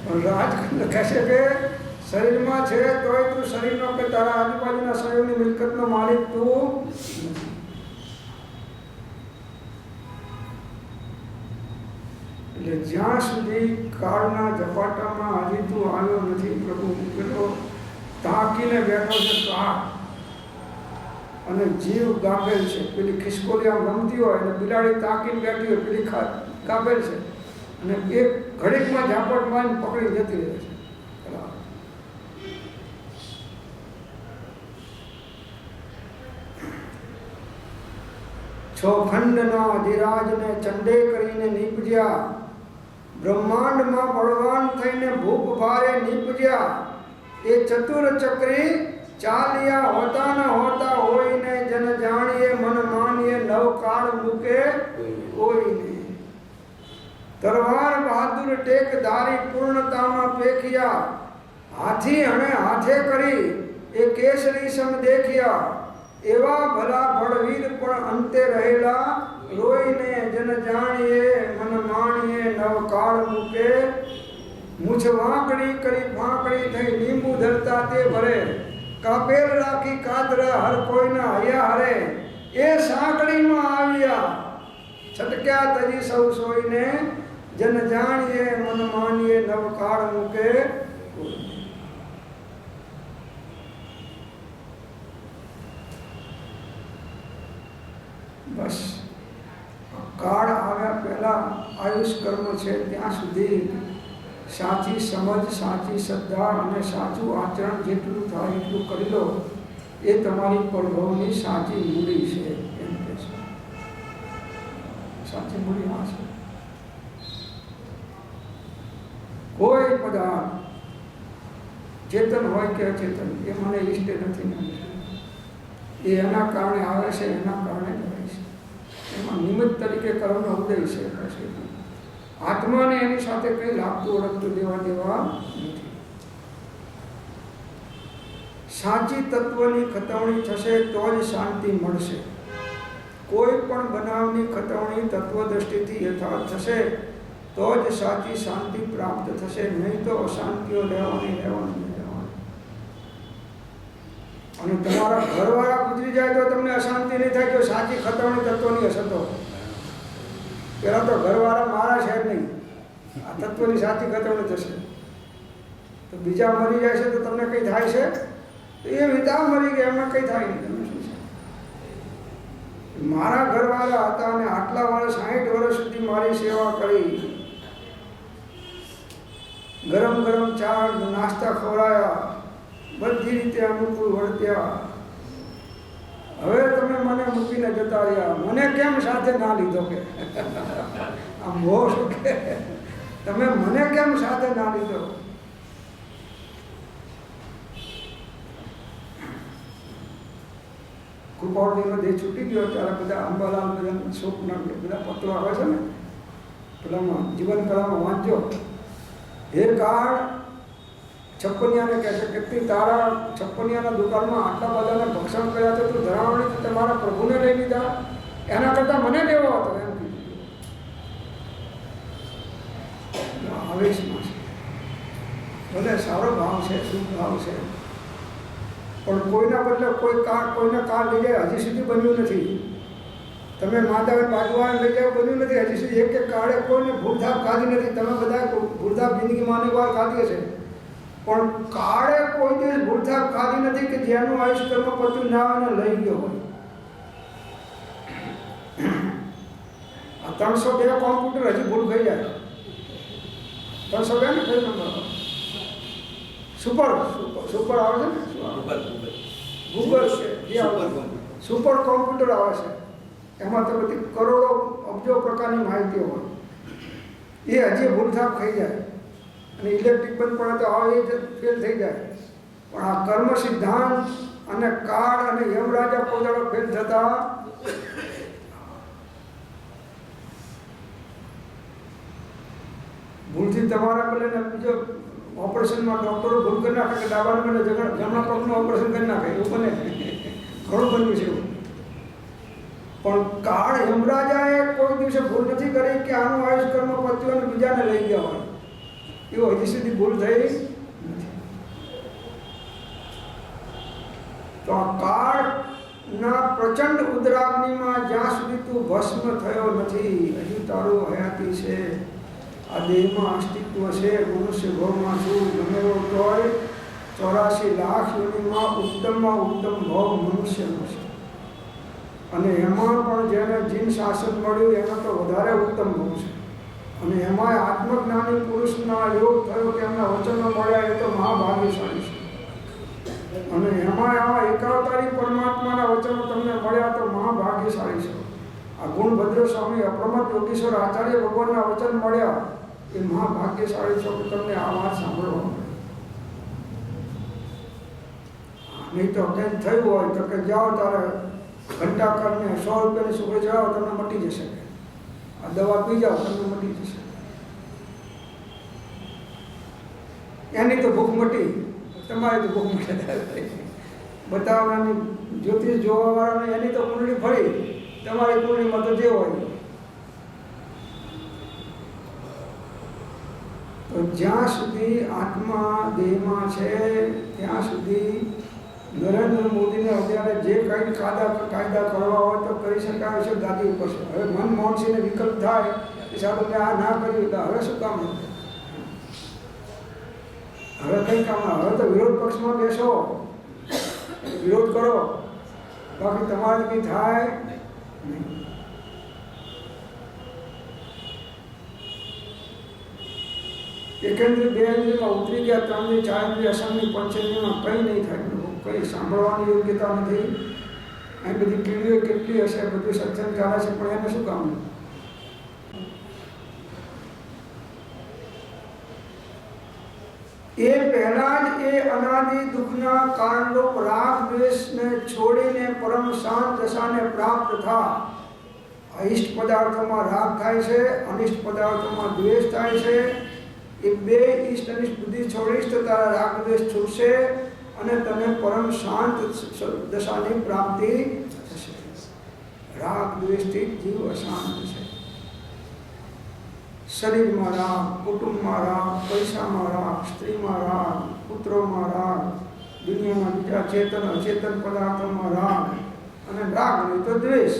પણ રાજચંદ્ર કહે છે કે શરીરમાં છે તોય તું શરીરનો કે તારા આજુબાજુના શરીરની મિલકતનો માલિક તું નથી. એટલે જ્યાં સુધી કાળના ઝપાટામાં હજી તું આવ્યો નથી પ્રભુ, પેલો તાકીને બેઠો છે કાળ, અને જીવ ગાભેલ છે. પેલી ખિસકોલી આમ રમતી હોય અને બિલાડી તાકીને બેઠી હોય, પેલી ગાભેલ છે, અને એક ઘડીકમાં ઝાપટ મારીને પકડી જતી રહે છે. છ ખંડના અધિરાજને ચંડે કરીને નીપજ્યા, બ્રહ્માંડમાં બળવાન થઈને ભૂપ ભારે નીપજ્યા. એ ચતુર ચક્રી ચાલ્યા હોતા ન હોતા હોઈને, જન જાણીએ મન માનીએ નવ કાળ મૂકે કોઈને. તરવાર બહાદુર ટેક ધારી પૂર્ણતામાં પેખ્યા, હાથી હણે હાથે કરી એ કેસરી સમ દેખ્યા. એવા ભલા બળવીર પણ અંતે રહેલા, રોઈને જન જાણીએ મન માણીએ નવ કાળ મૂકે. મૂછ વાંકડી કરી ફાંકડી થઈ લીંબુ ધરતા તે ભરે, કાપેલ રાખી કાતરા હર કોઈના હૈયા હરે. એ સાંકડીમાં આવ્યા છટક્યા તજી સૌ સોઈને, જન જાણીએ મન માનીએ નવ કાળ મૂકે. બસ કાળ આવ્યા પહેલાં આયુષ કર્મ છે ત્યાં સુધી સાચી સમજ, સાચી શ્રદ્ધા અને સાચું આચરણ જેટલું થાય એટલું કરી લો. એ તમારી પ્રભવની સાચી મૂડી છે એમ કે છે. સાચી મૂડી આ છે. કોઈ પદાર્થ ચેતન હોય કે અચેતન એ મને ઈષ્ટ નથી. એ એના કારણે આવે છે, એના કારણે જ હોય છે. એમાં નિમિત્ત તરીકે કર્મનો ઉદય છે. પછી આત્માને એની સાથે કંઈ લાગતું ઓળખતું દેવા નથી. સાચી તત્વની ખતવણી થશે તો જ શાંતિ મળશે. કોઈ પણ બનાવની ખતવણી તત્વ દ્રષ્ટિથી યથાર્થ થશે તો જ સાચી શાંતિ પ્રાપ્ત થશે. નહીં તો અશાંતિઓ રહેવાની. અને તમારા ઘરવાળા ગુજરી જાય તો તમને અશાંતિ નહીં થાય. જો સાચી ખતવણી તત્વની હશે તો પહેલાં તો ઘરવાળા મારા છે નહીં, આ તત્વની સાચી ખતવણી થશે. તો બીજા મરી જાય છે તો તમને કંઈ થાય છે? એ વિતા મરી ગયા, એમાં કંઈ થાય નહીં. તમે શું છે? મારા ઘરવાળા હતા અને આટલા વર્ષ 60 વર્ષ સુધી મારી સેવા કરી, ગરમ ગરમ ચા નાસ્તા ખવડાયા, બધી રીતે અનુકૂળ વર્ત્યા. હવે તમે મને મૂકીને જતા રહ્યા, મને કેમ સાથે ના લીધો? કે આમ મોહ શું કે તમે મને કેમ સાથે ના લીધો? કૃપાળજીનો દેહ છૂટી ગયો ત્યારે બધા અંબાલાલ બધા શોકના બધા પત્રો આવે છે ને પેલામાં જીવન કલામાં વાંચજો. હે કાળ છપ્પનિયાને કહે છે કે તારા છપ્પનિયાના દુકાનમાં આટલા બધાને ભક્ષણ કર્યા છે, તું ધરાવણી તો તમારા પ્રભુને લઈ લીધા, એના કરતાં મને દેવો હતો એમ કીધું. આવેશમાં છે, ભલે સારો ભાવ છે, શુભ ભાવ છે, પણ કોઈના બદલે કોઈને કાર લઈ જાય હજી સુધી બન્યું નથી. તમે માતાને બાજુવાને લઈ જાવ બન્યું નથી હજી સુધી. એક કાળે કોઈને ભૂલધાપ ખાધી નથી. તમે બધા ભૂલધાપ જિંદગીમાં અનેક વાર ખાધી હશે, પણ કાળે કોઈ દિવસ ભૂલધાપ ખાધી નથી કે જેનું આયુષ્ય કર્મ પત્યું ના હોય ને લઈ ગયો હોય. આ 302 કોમ્પ્યુટર હજી ભૂલ થઈ જાય. 302 ને કઈ નંબર સુપર આવે છે ને, ગૂગલ છે, સુપર કોમ્પ્યુટર આવે છે. એમાં તો બધી કરોડો અબજો પ્રકારની માહિતીઓ હોય. એ હજી ભૂલથાપ ખાઈ જાય અને ઇલેક્ટ્રિક બંધ પડે તો આવે એ ફેલ થઈ જાય. પણ આ કર્મ સિદ્ધાંત અને કાળ અને યમરાજા પોતાનો ફેલ થતા ભૂલથી તમારા બદલે બીજો ઓપરેશનમાં ડૉક્ટરો ભૂલ કરી નાખે કે ડાબા બદલે જમણા પગનું ઓપરેશન કરી નાખે, એવું બને. ઘણું બન્યું છે એવું. પણ કાળ યમરાજાએ કોઈ દિવસે ભૂલ નથી કરી કે આનું આયુષ કર્મ પત્યું અને બીજાને લઈ ગયા હોય. એવો હજી સુધી ભૂલ થઈ નથી. તો આ કાળના પ્રચંડ ઉદ્રાગ્નિમાં જ્યાં સુધી તું ભસ્મ થયો નથી, હજી તારું હયાતી છે. આ દેહમાં અસ્તિત્વ છે. મનુષ્ય ભાવમાં છું ગમે એવો તોય 84 લાખ યોનિમાં ઉત્તમમાં ઉત્તમ ભાવ મનુષ્યનો છે. અને એમાં પણ જેને જીન શાસન મળ્યું એનો તો વધારે ઉત્તમ ભાવ છે. અને એમાંય આત્મજ્ઞાની પુરુષના યોગ થયો કે એમના વચનો મળ્યા, એ તો મહાભાગ્યશાળી છે. અને એમાં આવા એકાવતારી પરમાત્માના વચનો તમને મળ્યા તો મહાભાગ્યશાળી છે. આ ગુણભદ્ર સ્વામી અપ્રમત યોગીશ્વર આચાર્ય ભગવાનના વચન મળ્યા, એ મહાભાગ્યશાળી છો કે તમને આ વાત સાંભળવા મળે. નહીં તો કંઈક થયું હોય તો કે જાઓ તારે ઘંટાકરને 100 રૂપિયાની સુગડી ચડાવો તમને મટી જશે. આ દવા પી જાઓ તમને મટી જશે. એની તો ભૂખ મટી, તમારી તો ભૂખ મટે. બતાવવાની જ્યોતિષ જોવાવાળાને એની તો કુંડળી ફરી, તમારી કુંડળીમાં તો જે હોય. તો જ્યાં સુધી આત્મા દેહમાં છે ત્યાં સુધી નરેન્દ્ર મોદીને અત્યારે જે કંઈ કાયદા કરવા હોય તો કરી શકાય છે ગાદી ઉપર છે. હવે મનમોહનસિંહને વિકલ્પ થાય કે સાહેબ મેં આ ના કર્યું તો હવે શું કામ? હવે કંઈ કામ? હવે તો વિરોધ પક્ષમાં બેસો, વિરોધ કરો, બાકી તમારે કંઈ થાય નહીં. એકેન્દ્રી 2 ઇન્દ્રિયમાં ઉતરી ગયા, 3 ઇન્દ્રિય 4 ઇન્દ્રિય અસમની 5 ઇન્દ્રિયમાં કંઈ નહીં થાય. કંઈ સાંભળવાની યોગ્યતા નથી. અહીં બધી કીડીઓ કેટલી હશે, બધું સત્સંગ ચાલે છે, પણ એને શું કામ? એ પહેલા જ એ અનાદિ દુઃખના કારણરૂપ રાગ દ્વેષને છોડીને પરમ શાંત દશાને પ્રાપ્ત થા. ઇષ્ટ પદાર્થોમાં રાગ થાય છે, અનિષ્ટ પદાર્થોમાં દ્વેષ થાય છે. એ બે ઇષ્ટ અનિષ્ટ બુદ્ધિ છોડીશ તો તારા રાગ દ્વેષ છૂટશે અને તને પરમ શાંત દશાની પ્રાપ્તિ થશે. રાગ દ્વેષથી જીવ અશાંત છે. શરીરમાં રાગ, કુટુંબમાં રાગ, પૈસામાં રાગ, સ્ત્રીમાં રાગ, પુત્રોમાં રાગ, દુનિયામાં બીજા ચેતન અચેતન પદાર્થોમાં રાગ, અને રાગ નહીં તો દ્વેષ.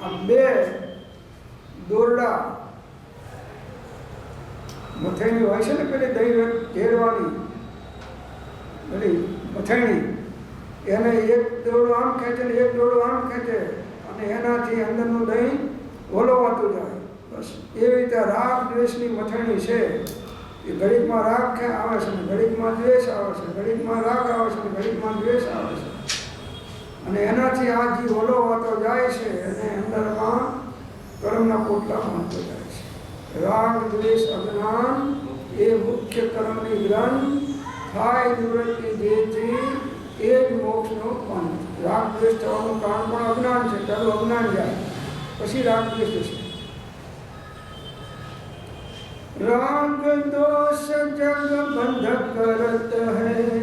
આ બે દોરડા મથેણી હોય છે ને, પેલી દહીં ઘેરવાની પેલી મથેણી, એને એક દોરડું આમ ખેંચે ને એક દોરડું આમ ખેંચે અને એનાથી અંદરનું દહીં ઓલવાતું જાય. બસ એવી રીતે રાગ દ્વેષની મથેણી છે. એ ઘડીકમાં રાગ આવે છે ને ઘડીકમાં દ્વેષ આવે છે, ઘડીકમાં રાગ આવે છે ને ઘડીકમાં દ્વેષ આવે છે, અને એનાથી આ જીવ ઓલવાતો જાય છે અને અંદરમાં કર્મના પોટલા બાંધતો જાય છે. રાગ દ્વેષ અજ્ઞાન એ મુખ્ય કર્મની ગ્રંથ થાય નિવૃત્તિ, જેથી એ જ મોક્ષનો પંથ. રાગ દ્વેષ થવાનું કારણ પણ અજ્ઞાન છે. પહેલું અજ્ઞાન જાય, પછી રાગ દ્વેષ છે. राग दोष जग बंध करत है,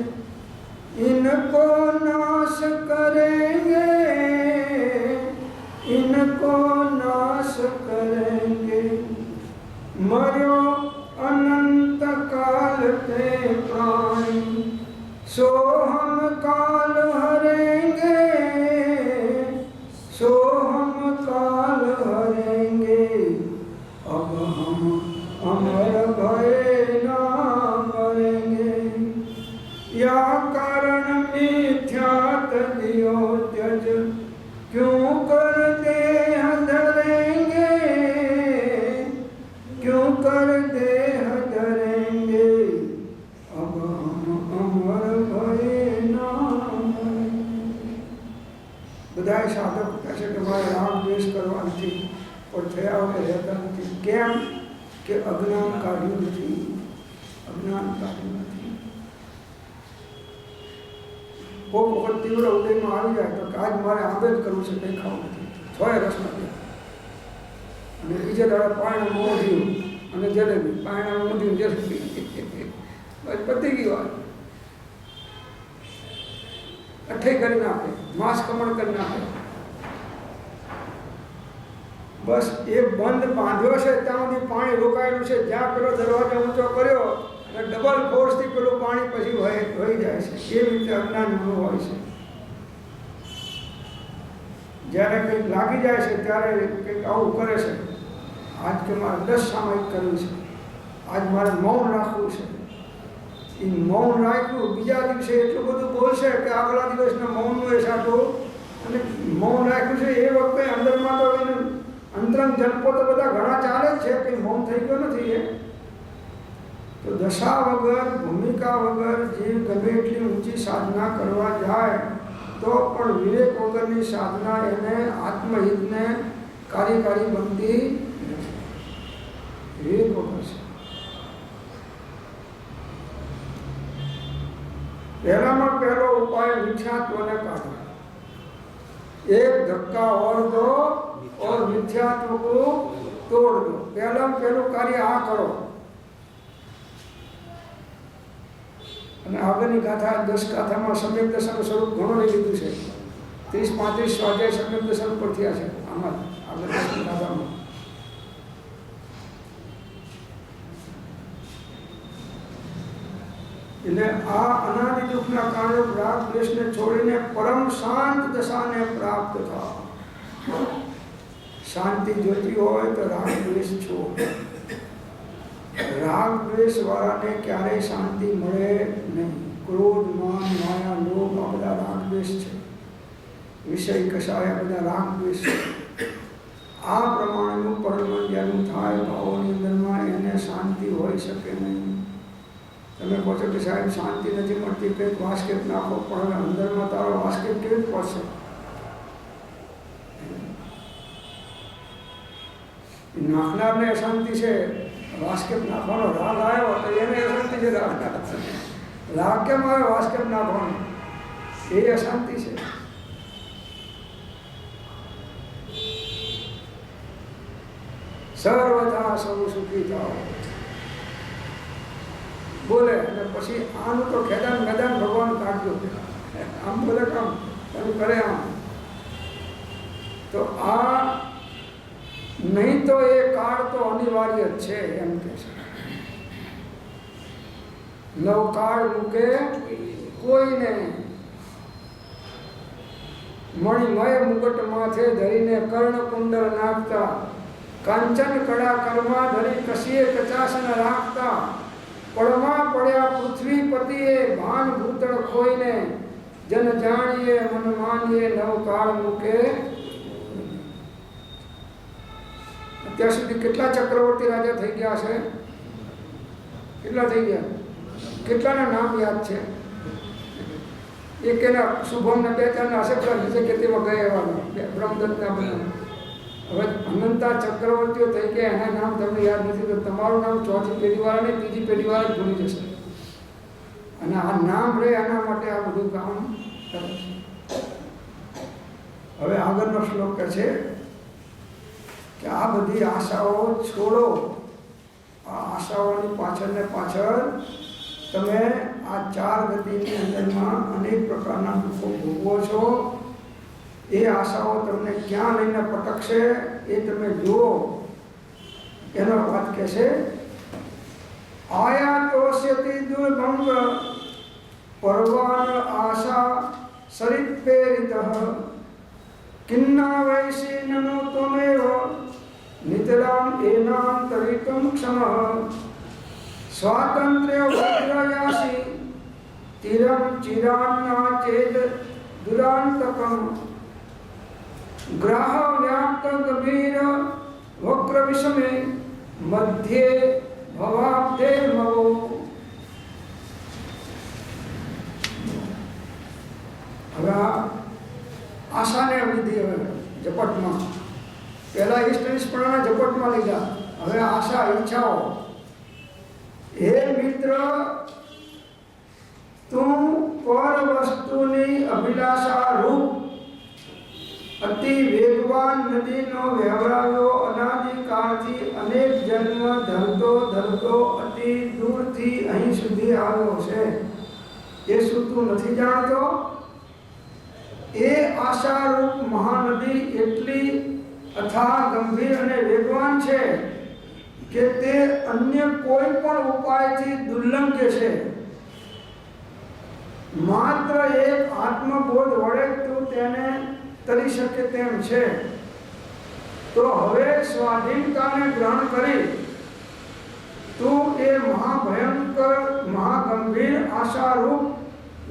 इनको नाश करेंगे, इनको नाश करेंगे. मरो अनंत काल ते प्राणी, सो हम काल हरेंगे, सो हम काल हरेंगे. अब हम अमर भय ना मरेंगे. या कारण मिथ्यात दियो जज, क्यों कर देह धरेंगे, क्यों कर देह धरेंगे. अब हम अमर भय ना मरेंगे. બધા સાધક કહે છે કે મારે રાગ દ્વેષ કરવા નથી, પણ થયા વગર રહેતા નથી. કેમ? કે અજ્ઞાન કાઢ્યું નથી, અજ્ઞાન કાઢ્યું નથી. કોઈ વખત તીવ્ર ઉદયમાં આવી જાય તો આજ મારે આંબે જ કરવું છે, કંઈ ખાવું નથી, થોય રસ નથી. અને બીજા દાડે પાણી મોઢ્યું અને જલેબી, પાણી મોઢ્યું જલેબી, બસ પતી ગઈ વાત. અઠ્ઠે કરી નાખે, માંસ કમળ કરી નાખે. બસ એ બંધ બાંધ્યો છે ત્યાં સુધી પાણી રોકાયેલું છે. જ્યાં પેલો દરવાજો ઊંચો કર્યો અને ડબલ ફોર્સથી પેલું પાણી પછી વહી જાય છે. એ રીતે અજ્ઞાનનું હોય છે. જ્યારે કંઈક લાગી જાય છે ત્યારે કંઈક આવું કરે છે. આજ કે મારે 10 સામાયિક કરવું છે, આજ મારે મૌન રાખવું છે. એ મૌન રાખ્યું, બીજા દિવસે એટલું બધું બોલશે કે આગલા દિવસના મૌનનું એ સાટું. અને મૌન રાખ્યું છે એ વખતે અંદરમાં તો એને અંતરંગ જન્મો તો બધા ઘણા ચાલે જ છે, કંઈ મૌન થઈ ગયો નથી. એ તો દશા વગર, ભૂમિકા વગર જીવ ગમે એટલી ઊંચી સાધના કરવા જાય તો પણ વિવેક વગરની સાધના એને આત્મહિતને કાર્યકારી બનતી નથી. વિવેક વગર છે. પહેલામાં પહેલો ઉપાય મિથ્યાત્વને કાઢવા. एक धक्का और दो और मिथ्यात्व को तोड़ दो. पहलू कार्य आ करो. અને આગળની ગાથા 10 ગાથામાં સમ્યક દર્શન સ્વરૂપ ઘણું લઈ લીધું છે. 30-35 સ્વાધ્યાય સમ્યક દર્શન પર થયા છે આમાં આગળ 10 ગાથામાં. એટલે આ અનાદિ દુઃખના કારણે રાગ દ્વેષને છોડીને પરમ શાંત દશાને પ્રાપ્ત થા. શાંતિ જોતી હોય તો રાગ દ્વેષ છોડ. રાગ દ્વેષ વાળાને ક્યારેય શાંતિ મળે નહીં. ક્રોધ, માન, માયા, લોભ આ બધા રાગ દ્વેષ છે. વિષય કશાય આ બધા રાગ દ્વેષ છે. આ પ્રમાણેનું પરિણમન જેનું થાય ભાવોની અંદરમાં એને શાંતિ હોઈ શકે નહીં. તમે કહો છો કે સાહેબ શાંતિ નથી મળતી, કંઈક વાસ્કેપ નાખો, પણ હવે અંદરમાં તારો વાસ્કેપ કેવી રીતે પડશે? નાખનારને અશાંતિ છે, વાસ્કેપ નાખવાનો રાગ આવ્યો તો એને અશાંતિ છે. રાગ કેમ આવે? વાસ્કેપ નાખવાનો એ અશાંતિ છે. સર્વથા સૌ સુખી થાઓ બોલે, અને પછી આનું તો ખેદાન મેદાન ભગવાન કાઢજો. આમ બોલે કામ તમે કરે આમ, તો આ નહીં તો એ કાળ તો અનિવાર્ય જ છે એમ કે છે. નવ કાળ મૂકે કોઈને, મણિમય મુગટ માથે ધરીને કર્ણકુંડળ નાખતા, કાંચન કડા કર્મા ધરી કસીએ કચાસન રાખતા, પડમાં પડ્યા પૃથ્વીપતિએ ભાન ભૂતળ ખોઈને, જન જાણીએ મન માનીએ નવ કાળ મૂકે. અત્યાર સુધી કેટલા ચક્રવર્તી રાજા થઈ ગયા છે? કેટલા થઈ ગયા? કેટલાના નામ યાદ છે? એક એના શુભમ ને બે ચારના હશે, પણ નીચે ખેતીમાં ગયા એવા બ્રહ્મદત્તના બધા. હવે અનંતા ચક્રવર્તીઓ થઈ ગયા, એના નામ તમને યાદ નથી, તો તમારું નામ ચોથી પેઢીવાળા ને ત્રીજી પેઢીવાળા જ ભૂલી જશે. અને આ નામ રહે એના માટે આ બધું કામ કરે છે. હવે આગળનો શ્લોક કહે છે કે આ બધી આશાઓ છોડો. આ આશાઓની પાછળ ને પાછળ તમે આ ચાર ગતિની અંદરમાં અનેક પ્રકારના દુઃખો ભોગવો છો. એ આશાઓ તમને ક્યાં લઈને પટકશે એ તમે જુઓ. એનો વાત કહે છે આયા તોષ્યતિ દુર્ભંગ પર્વાન આશા સરિત પ્રેરિત કિન્ના વૈશી નનો ત્વમેવ નિતરામ એનાંતરિતમ ક્ષમ સ્વાતંત્ર્ય વજ્રયાસી તિરમ ચિરાન્ના ચેદ દુરાંતકમ ગ્રાહ વ્યાપ્ત ગંભીર વક્ર વિષમે મધ્યે ભવાબ્ધે મવો. હવે આશાને લીધી, હવે ઝપટમાં પહેલા ઈષ્ટ નિષ્પણાના ઝપટમાં લીધા, હવે આશા ઈચ્છાઓ. હે મિત્ર, તું પર વસ્તુની અભિલાષા રૂપ અતિ વેગવાન નદીનો વહેવડાવ્યો અનાદિકાળથી અનેક જન્મ ધરતો ધરતો અતિ દૂરથી અહીં સુધી આવ્યો છે. એ શું તું નથી જાણતો? એ આશારૂપ મહાનદી એટલી અથાગ ગંભીર અને વેગવાન છે કે તે અન્ય કોઈ પણ ઉપાયથી દુર્લંઘ્ય છે. માત્ર એક આત્મબોધ વડે તું તેને તરી શકે તેમ છે. તો હવે સ્વાધીનતાને ગ્રહણ કરી તું એ મહાભયંકર મહાગંભીર આશારૂપ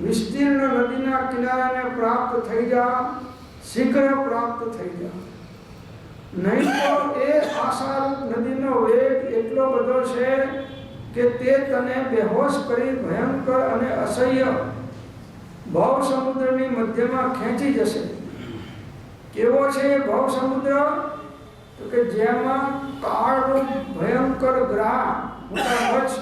વિસ્તીર્ણ નદીના કિનારાને પ્રાપ્ત થઈ જા, શીઘ્ર પ્રાપ્ત થઈ જા. નહીં તો એ આશારૂપ નદીનો વેગ એટલો બધો છે કે તે તને બેહોશ કરી ભયંકર અને અસહ્ય ભવ સમુદ્રની મધ્યમાં ખેંચી જશે. કેવો છે ભવ સમુદ્ર? તો કે જેમાં કાળરૂપ ભયંકર ગ્રાહ મોટા વૃક્ષ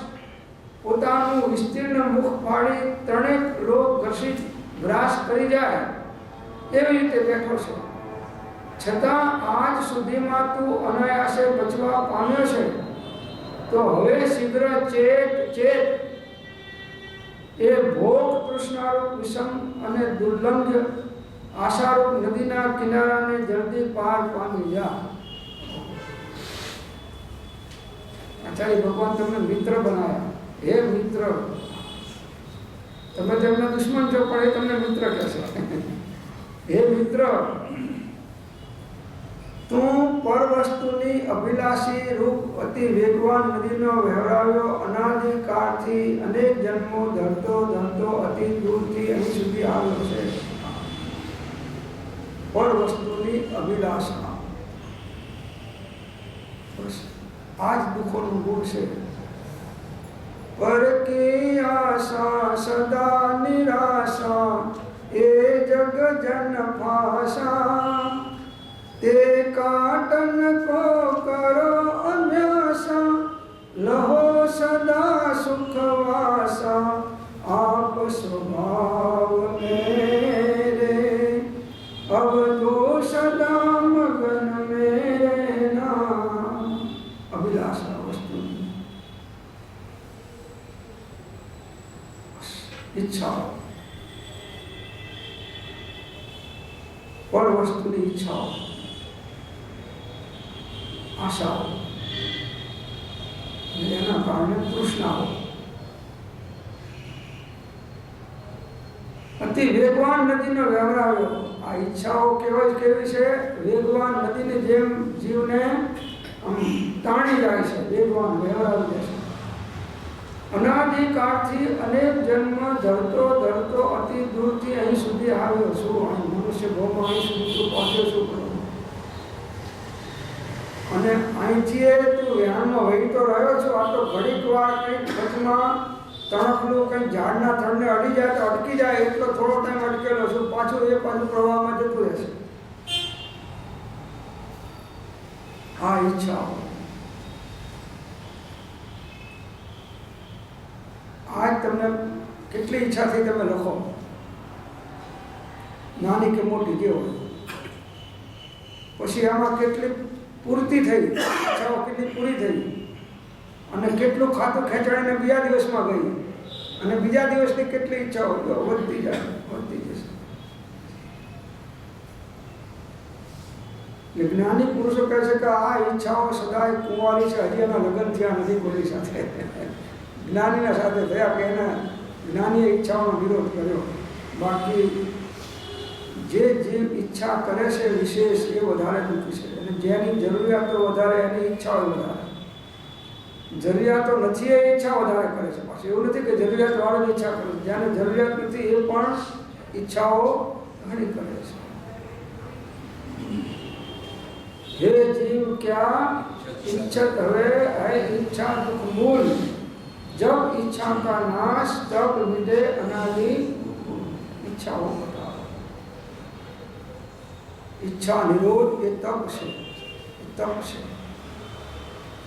પોતાનું વિસ્તીર્ણ મુખ ફાડી ત્રણેક લોક ઘર્ષિત ગ્રાસ કરી જાય એવી રીતે બેઠો છે. છતાં આજ સુધીમાં તું અનાયાસે બચવા પામ્યો છે. તો હવે શીઘ્ર ચેત એ ભોગ તૃષ્ણારૂપ વિષમ અને દુર્લંઘ્ય આશારૂપ નદીના કિનારાને જલ્દી પાર પામી જા. આચાર્ય ભગવાન તમને મિત્ર બનાવ્યા. હે મિત્ર, તમે તેમના દુશ્મન છો પણ એ તમને મિત્ર કહેશે. હે મિત્ર, તું પર વસ્તુની અભિલાષી રૂપ અતિ વેગવાન નદીનો વહેવડાવ્યો અનાદિકાળથી અનેક જન્મો ધરતો ધરતો અતિ દૂરથી અહીં સુધી આવ્યો છે. પર વસ્તુની અભિલાષા, બસ આ જ દુઃખોનું મૂળ છે. पर की आशा सदा निराशा ए जग जन भाषा ते काटन को करो अभ्यासा लहो सदा सुखवासा आप स्वभाव मेरे अब तो सदा मगन मेरे नाम अभिलाषा वस्तु ઈચ્છાઓ પર વસ્તુની ઈચ્છાઓ આશાઓ અને એના કારણે તૃષ્ણાઓ અતિ વેગવાન નદીનો વહેવરાવ્યો આ ઈચ્છાઓ કેવી છે વેગવાન નદીની જેમ જીવને તાણી જાય છે વેગવાન વહેવરાવી દે છે અનાદિકાળથી અનેક જન્મ ધરતો અતિ દૂરથી અહીં સુધી આવ્યો છું અહીં મનુષ્ય ભોગમાં અહીં સુધી તું પહોંચ્યો છું અને અહીંથી તું વ્યાણમાં વહીતો રહ્યો છું આ તો ઘડીક વાર કંઈક વચમાં તણખલું કંઈક ઝાડના થડને અડી જાય તો અટકી જાય એટલો થોડો ટાઈમ અટકેલો છું પાછું એ પાછું પ્રવાહમાં જતું રહેશે આ ઈચ્છાઓ આજ તમને કેટલી ઈચ્છા થઈ તમે લખો નાની કે મોટી જે હોય પછી આમાં કેટલી પૂર્તિ થઈ ઈચ્છાઓ કેટલી પૂરી થઈ અને કેટલું ખાતું ખેંચાડીને બીજા દિવસમાં ગઈ અને બીજા દિવસની કેટલી ઈચ્છાઓ વધતી જાય વધતી જશે જ્ઞાની પુરુષો કહે છે કે આ ઈચ્છાઓ સદાય કુંવારી છે હજી એના લગ્ન થયા નથી કોઈ સાથે જ્ઞાનીના સાથે થયા કે એના જ્ઞાનીએ ઈચ્છાઓનો વિરોધ કર્યો બાકી જે જીવ ઈચ્છા કરે છે વિશેષ એ વધારે દુઃખી છે અને જેની જરૂરિયાતો વધારે એની ઈચ્છાઓ વધારે જરૂરિયાતો નથી એ ઈચ્છા વધારે કરે છે પાછું એવું નથી કે જરૂરિયાત વાળો જ ઈચ્છા કરે છે જેને જરૂરિયાત નથી એ પણ ઈચ્છાઓ ઘણી કરે છે હે જીવ ક્યાં इच्छत हवे है इच्छा दुख मूल जब इच्छा का नाश तब विदे अनादि इच्छाओं का इच्छा निरोध ये तप से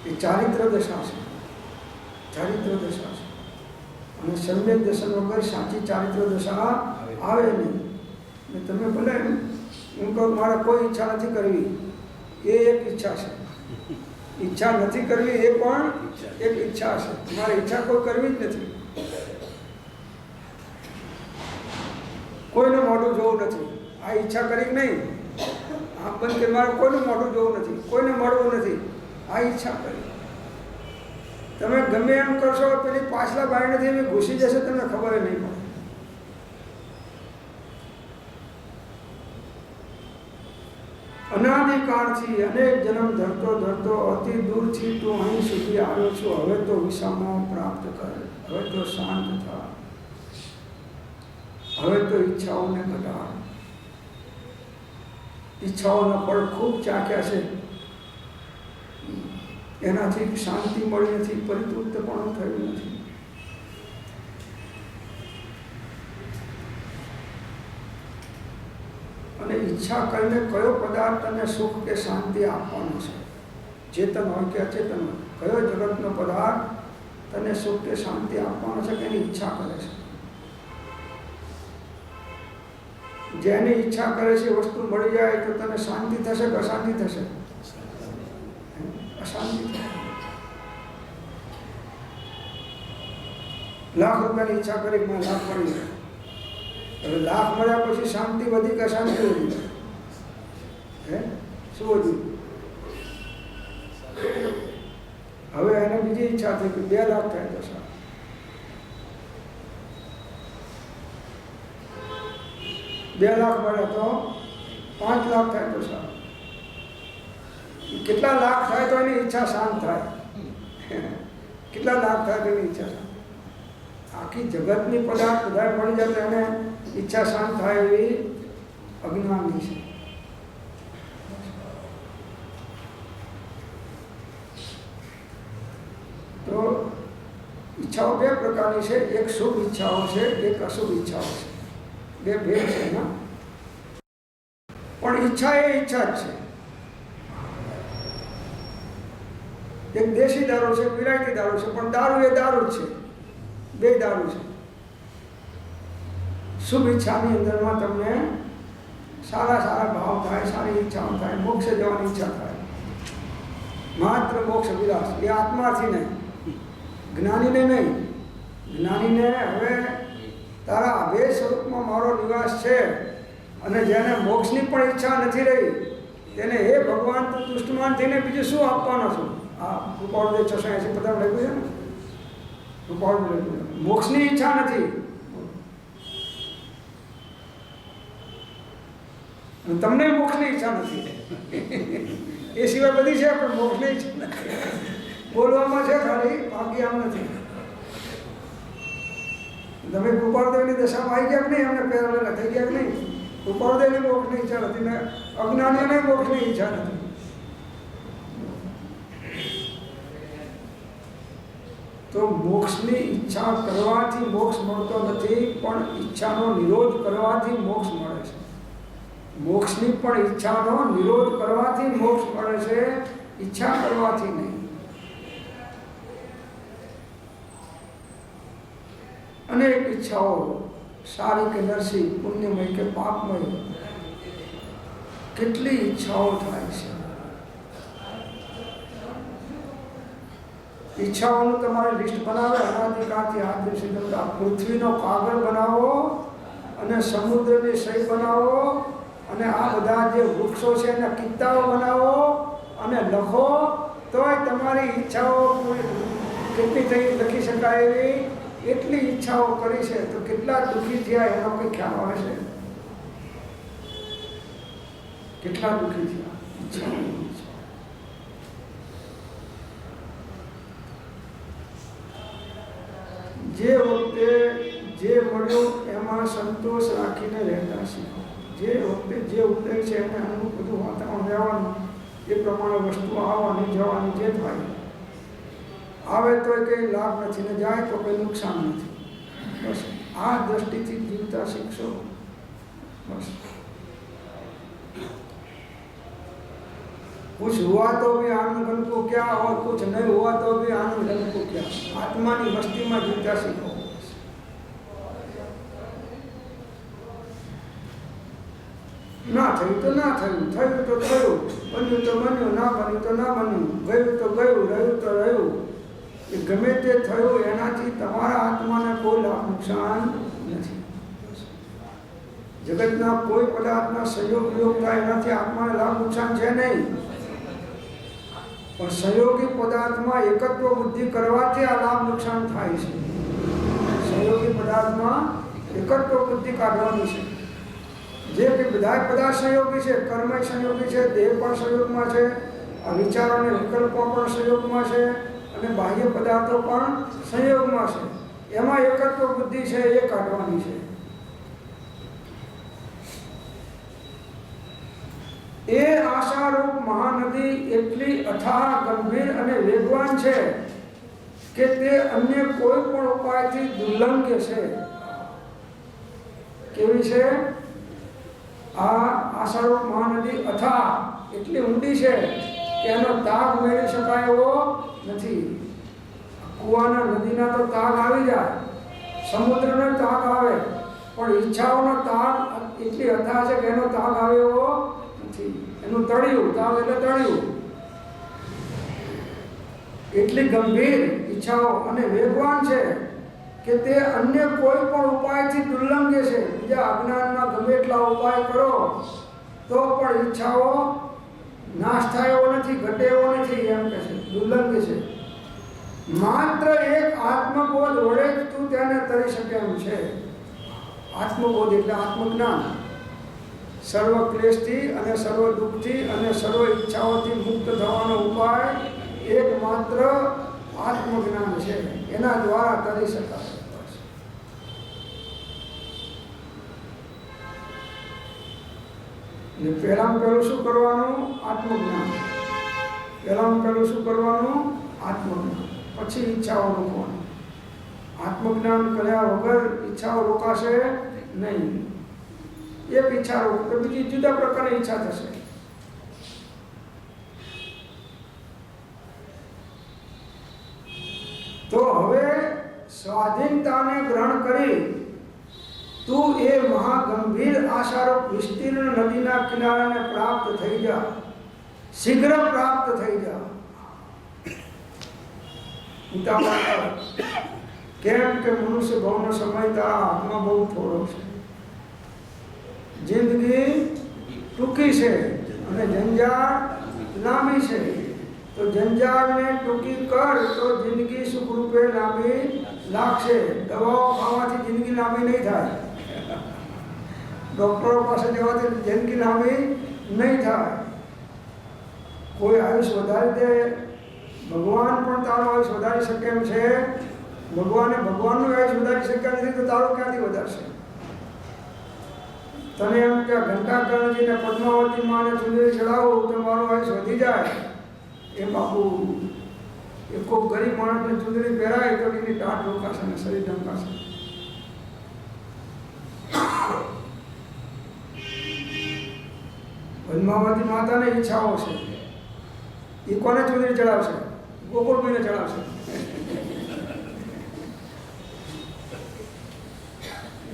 ये चारित्र दशा છે ચારિત્ર દશા છે અને સમ્યક દર્શન વગર સાચી ચારિત્ર દશા આવે નહીં ને તમે ભલે એમ કહો મારે કોઈ ઈચ્છા નથી કરવી એ એક ઈચ્છા છે ઈચ્છા નથી કરવી એ પણ એક ઈચ્છા છે તમારે ઈચ્છા કોઈ કરવી જ નથી કોઈનું મોઢું જોવું નથી આ ઈચ્છા કરી નહીં આમ બંધ કે મારે કોઈનું મોઢું જોવું નથી કોઈને મળવું નથી આ ઈચ્છા કરી તમે ગમે એમ કરશો પેલી પાછલા બારણેથી એવી ઘૂસી જશે તમને ખબર નહીં પડે અનાદિકાળથી અનેક જન્મ ધરતો અતિ દૂરથી તું અહીં સુધી આવ્યો છું હવે તો વિસામો પ્રાપ્ત કર હવે તો શાંત થા હવે તો ઈચ્છાઓને ઘટાડ ઈચ્છાઓના ફળ ખૂબ ચાખ્યા છે એનાથી શાંતિ મળી નથી પરિતૃપ્તપણું થયું નથી અને ઈચ્છા કરીને કયો પદાર્થ તને સુખ કે શાંતિ આપવાનો છે ચેતન હોય કે અચેતન હોય કયો જગતનો પદાર્થ તને સુખ કે શાંતિ આપવાનો છે કે એની ઈચ્છા કરે છે જેની ઈચ્છા કરે છે વસ્તુ મળી જાય તો તને શાંતિ થશે કે અશાંતિ થશે અશાંતિ થશે લાખ રૂપિયાની ઈચ્છા કરી મને લાખ મળી જાય હવે લાખ મળ્યા પછી શાંતિ વધી કે અશાંતિ વધી હે શું વધ્યું હવે એને બીજી ઈચ્છા થઈ કે 2 લાખ થાય તો સારું 2 લાખ મળ્યા તો 5 લાખ થાય તો સારું કેટલા લાખ થાય તો એની ઈચ્છા શાંત થાય કેટલા લાખ થાય તો એની ઈચ્છા શાંત આખી જગતની પદાર્થ બધા મળી જાય તો એને ઈચ્છા શાંત થાય એવી અજ્ઞાનની છે તો ઈચ્છા ઈચ્છાઓ બે પ્રકારની છે, એક શુભ ઈચ્છાઓ છે, એક અશુભ ઈચ્છાઓ છે, બે ભેદ છે એના. પણ ઈચ્છા એ ઈચ્છા જ છે. એક દેશી દારૂ છે, વિલાયતી દારૂ છે, પણ દારૂ એ દારૂ જ છે, બે દારૂ છે. શુભ ઈચ્છાની અંદરમાં તમને સારા સારા ભાવ થાય, સારી ઈચ્છાઓ થાય, મોક્ષ જવાની ઈચ્છા થાય, માત્ર મોક્ષ વિલાસ. એ આત્માથી નહીં, જ્ઞાનીને નહીં. જ્ઞાનીને હવે તારા અભેદ સ્વરૂપમાં મારો નિવાસ છે અને જેને મોક્ષની પણ ઈચ્છા નથી રહી તેને હે ભગવાન તું તુષ્ટમાન થઈને બીજું શું આપવાનો છું? આ રૂપાળું 680 પદાર્થ લખ્યું છે ને, રૂપાળું લખ્યું છે. મોક્ષની ઈચ્છા નથી, તમને મોક્ષની ઈચ્છા નથી. એ સિવાય બધી છે પણ મોક્ષની ઈચ્છા નથી. બોલવામાં છે ખાલી, બાકી આમ નથી. તમે કૃપાળદેવની દશામાં આવી ગયા કે નહીં? અમને પહેરેલા થઈ ગયા કે નહીં? કૃપાળદેવની મોક્ષની ઈચ્છા નથી ને અજ્ઞાનીઓને મોક્ષની ઈચ્છા નથી. તો મોક્ષની ઈચ્છા કરવાથી મોક્ષ મળતો નથી, પણ ઈચ્છાનો નિરોધ કરવાથી મોક્ષ મળે છે. મોક્ષની પણ ઈચ્છાનો નિરોધ કરવાથી મોક્ષ મળે છે, ઈચ્છા કરવાથી નહીં. અનેક ઈચ્છાઓ, સારી કે નરસી, પુણ્યમય કે પાપમય, કેટલી ઈચ્છાઓ થાય છે. ઈચ્છાઓનું તમારે લિસ્ટ બનાવે, અનાદિકાળથી આજ સુધી પૃથ્વીનો કાગળ બનાવો અને સમુદ્રની સહી બનાવો અને આ બધા જે વૃક્ષો છે એના કિત્તાઓ બનાવો અને લખો, તોય તમારી ઈચ્છાઓ કેટલી થઈ લખી શકાય એવી એટલી ઈચ્છાઓ કરી છે. તો કેટલા દુઃખી થયા એનો કંઈ ખ્યાલ આવે છે? કેટલા દુઃખી થયા ઈચ્છાઓ. જે વખતે જે મળ્યું એમાં સંતોષ રાખીને રહેતા શીખો. જે વખતે જે ઉદય છે એને અનુરૂપ બધું વાતાવરણ રહેવાનું, એ પ્રમાણે વસ્તુ આવવાની જવાની, જે થાય આવે તો કંઈ લાભ નથી ને જાય તો કંઈ નુકસાન નથી. બસ આ દ્રષ્ટિથી જીવતા શીખશો. બસ कुछ हुआ तो भी आनंद घन को क्या और कुछ नहीं हुआ तो भी आनंद घन को क्या. आत्माની મસ્તીમાં જીવતા શીખો. ના થયું તો ના થયું, થયું તો થયું, બન્યું તો બન્યું, ના બન્યું તો ના બન્યું, ગયું તો ગયું, રહ્યું તો રહ્યું. એ ગમે તે થયું એનાથી તમારા આત્માને કોઈ લાભ નુકસાન નથી. જગતના કોઈ પદાર્થના સંયોગ વિયોગ થાય એનાથી આત્માને લાભ નુકસાન છે નહીં, પણ સંયોગી પદાર્થમાં એકત્વ બુદ્ધિ કરવાથી આ લાભ નુકસાન થાય છે. સંયોગી પદાર્થમાં એકત્વ બુદ્ધિ કાઢવાની છે. જે કે બધા પદાર્થ સંયોગી છે, કર્મ સંયોગી છે, દેહ પણ સંયોગમાં છે, આ વિચારો અને વિકલ્પો પણ સંયોગમાં છે અને બાહ્ય પદાર્થો પણ સંયોગમાં છે. એમાં એકત્વ બુદ્ધિ છે એ કાઢવાની છે. એ આશારૂપ મહાનદી એટલી અથાહ, ગંભીર અને વેગવાન છે કે તે અન્ય કોઈ પણ ઉપાયથી દુર્લંઘ્ય છે. કેવી છે આ આશારૂપ મહાનદી? અથાહ એટલી ઊંડી છે કે એનો તાગ મેળવી શકાય એવો નથી. કુવાના નદીના તો તાગ આવી જાય, સમુદ્રનો તાગ આવે, પણ ઈચ્છાઓનો તાગ એટલી અથાહ છે કે એનો તાગ આવે એવો નથી. એનું તળિયું, તાગ એટલે તળિયું. એટલી ગંભીર ઈચ્છાઓ અને વેગવાન છે કે તે અન્ય કોઈ પણ ઉપાયથી દુર્લંઘ્ય છે. બીજા અજ્ઞાનમાં ગમે એટલા ઉપાય કરો તો પણ ઈચ્છાઓ નાશ થાય એવો નથી, ઘટે એવો નથી, એમ કહે છે, દુર્લંઘ્ય છે. માત્ર એક આત્મબોધ વડે જ તું તેને તરી શકે એમ છે. આત્મબોધ એટલે આત્મજ્ઞાન. સર્વ ક્લેશથી અને સર્વ દુઃખથી અને સર્વ ઈચ્છાઓથી મુક્ત થવાનો ઉપાય એકમાત્ર આત્મજ્ઞાન છે. એના દ્વારા કરી શકાય. પહેલું શું કરવાનું? આત્મજ્ઞાન. પહેલું શું કરવાનું? આત્મજ્ઞાન. પછી ઈચ્છાઓ મૂકવાની. આત્મજ્ઞાન કર્યા વગર ઈચ્છાઓ રોકાશે નહીં. એક ઈચ્છા રોક તો બીજી જુદા પ્રકારની ઈચ્છા થશે. તો હવે સ્વાધીનતાને ગ્રહણ કરી તું એ મહાગંભીર આશારૂપ વિસ્તીર્ણ નદીના કિનારાને પ્રાપ્ત થઈ જા, શીઘ્ર પ્રાપ્ત થઈ જા. કેમ કે મનુષ્ય ભાવનો સમય તારા હાથમાં બહુ થોડો છે. જિંદગી ટૂંકી છે અને જંજાળ લાંબી છે. તો જંજાળને ટૂંકી કર તો જિંદગી સુખરૂપે લાંબી લાગશે. દવાઓ ખાવાથી જિંદગી લાંબી નહીં થાય, ડોક્ટરો પાસે જવાથી જિંદગી લાંબી નહીં થાય. કોઈ આયુષ્ય વધારી દે, ભગવાન પણ તારું આયુષ્ય વધારી શકે એમ છે. ભગવાને ભગવાનનું આયુષ્ય વધારી શક્યા નથી તો તારું ક્યાંથી વધારશે? તને એમ કે ઘંટાકર્ણજીને પદ્માવતી માને ચુંદડી ચડાવું તો મારું આયુષ્ય વધી જાય. એ બાપુ એ કોઈ ગરીબ માણસને ચુંદડી પહેરાય તો એની ટાટ રોકાશે ને શરીર ઢંકાશે. પદ્માવતી માતાને ઈચ્છાઓ છે. એ કોને ચુંદડી ચડાવશે? ગોકુળભાઈને ચડાવશે.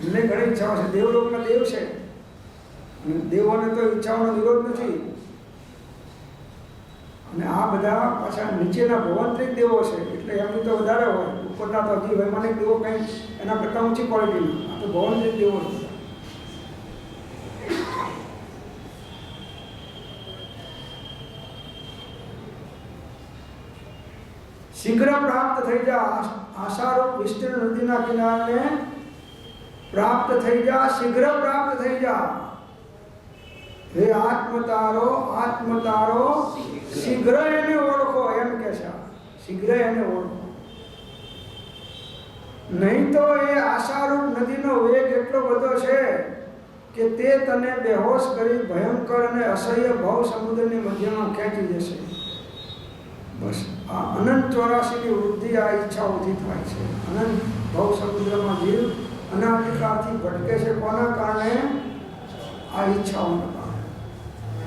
એમને ઘણી ઈચ્છાઓ છે. દેવલોકના દેવ છે. દેવોને તો ઈચ્છાઓનો વિરોધ નથી. અને આ બધા પાછા નીચેના ભવંત્રિક દેવો છે એટલે એમની તો વધારે હોય. ઉપરના તો હજી વૈમાનિક દેવો કંઈ એના કરતાં ઊંચી ક્વોલિટીના. આ તો ભવંત્રિક દેવો છે. શીઘ્ર પ્રાપ્ત થઈ જા, આશારૂપ વિસ્તીર્ણ નદીના કિનારે પ્રાપ્ત થઈ જા, શીઘ્ર પ્રાપ્ત થઈ જા. હે આત્મતારો, આત્મતારો, શીઘ્ર એને ઓળખો. એમ કે છે શીઘ્ર એને ઓળખો, નહીં તો એ આશારૂપ નદીનો વેગ એટલો બધો છે કે તે તને બેહોશ કરી ભયંકર અને અસહ્ય ભાવ સમુદ્રની મધ્યમાં ખેંચી જશે. બસ આ અનંત 84ની વૃદ્ધિ આ ઈચ્છાઓથી થાય છે. અનંત ભાવ સમુદ્રમાં જીવ અનાધિકારથી ભટકે છે. કોના કારણે? આ ઈચ્છાઓના કારણે.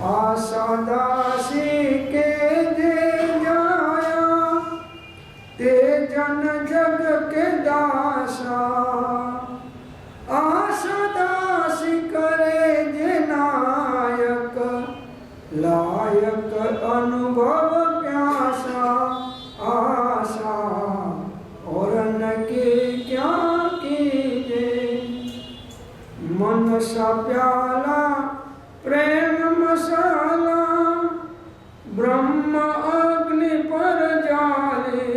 આશા દાસી કે જે જાયા તે જન જગ કે દાસા. આશા દાસી કરે જે નાયક લાયક અનુભવ प्यासा. आशा और न के क्या कीजे मन सा प्याला प्रेम मसाला ब्रह्म अग्नि पर जाले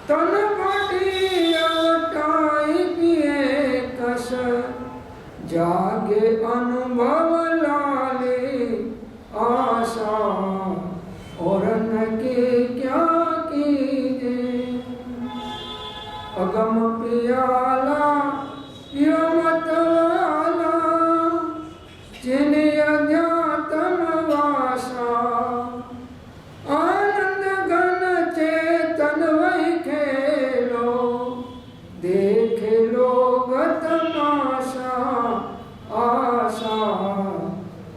तन पटी अवटाई पिए कस जागे अनुभव लाले. आशा और न के क्या कीजे अगम पियाला पियो मत वाला जिने अज्ञातम वासा. आनंद घन चेतन वही खेलो देखे लोग तमाशा. आशा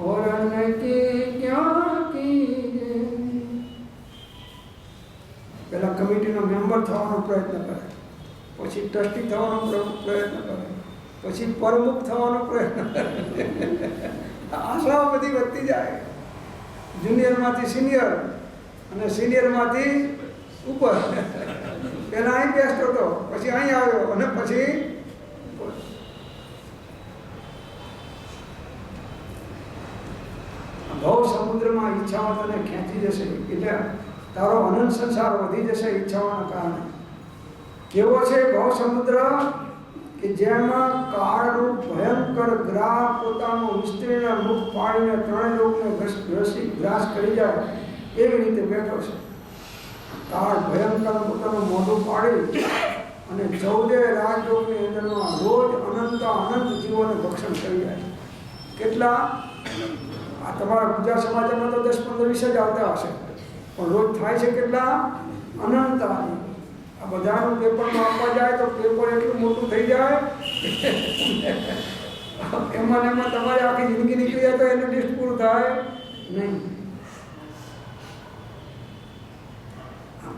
और न के क्या कीजे. પહેલાં કમિટીનો મેમ્બર થવાનો પ્રયત્ન કરે, પછી ટ્રસ્ટી થવાનો પ્રયત્ન કરે, પછી પ્રમુખ થવાનો પ્રયત્ન કરે. આશાઓ બધી વધતી જાય. જુનિયરમાંથી સિનિયર અને સિનિયરમાંથી ઉપર. પહેલાં અહીં બેસતો હતો, પછી અહીં આવ્યો અને પછી ભવ સમુદ્રમાં ઈચ્છાઓ તને ખેંચી જશે. એટલે તારો અનંત સંસાર વધી જશે ઈચ્છાઓના કારણે. કેવો છે ભવ સમુદ્ર? કે જેમાં કાળરૂપ ભયંકર ગ્રાહ પોતાનું વિસ્તીર્ણ મુખ પાડીને ત્રણેય લોકને ગ્રાસ કરી જાય એવી રીતે બેઠો છે. કાળ ભયંકર પોતાનું મોઢું પાડી અને 14 રાજલોકની અંદરમાં રોજ અનંત જીવોને ભક્ષણ કરી જાય. કેટલા? આ તમારા ગુજરાત સમાચારમાં તો 10-15-20 જ આવતા હશે, પણ રોજ થાય છે કેટલા? અનંત. આ બધાનું પેપરમાં આપવા જાય તો પેપર એટલું મોટું થઈ જાય એમાં ને એમાં તમારે આખી જિંદગી નીકળી જાય તો એનું લિસ્ટ પૂરું થાય નહીં.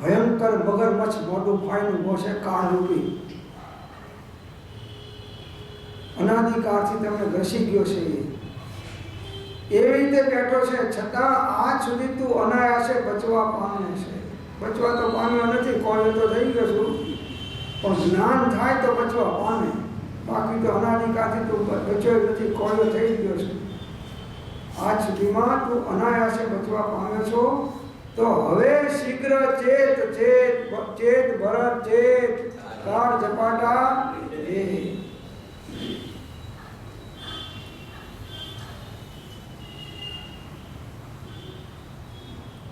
ભયંકર મગરમચ્છ મોટું ફાયનું બોસે કાળ રૂપી અનાદિકાળથી તમને ઘસી ગયો છે. એવી રીતે બેઠો છે છતાં આજ સુધી તું અનાયાસે બચવા પામે છે. બચવા તો પામ્યો નથી, કોયો તો થઈ ગયો છું, પણ જ્ઞાન થાય તો બચવા પામે. બાકી તો અનાદિકાળથી તું બચ્યો નથી, કોયો થઈ ગયો છે. આજ સુધીમાં તું અનાયાસે બચવા પામ્યો છો. તો હવે શીઘ્ર ચેત ચેત ચેત ભરત ચેત કાળ ઝપાટા એ.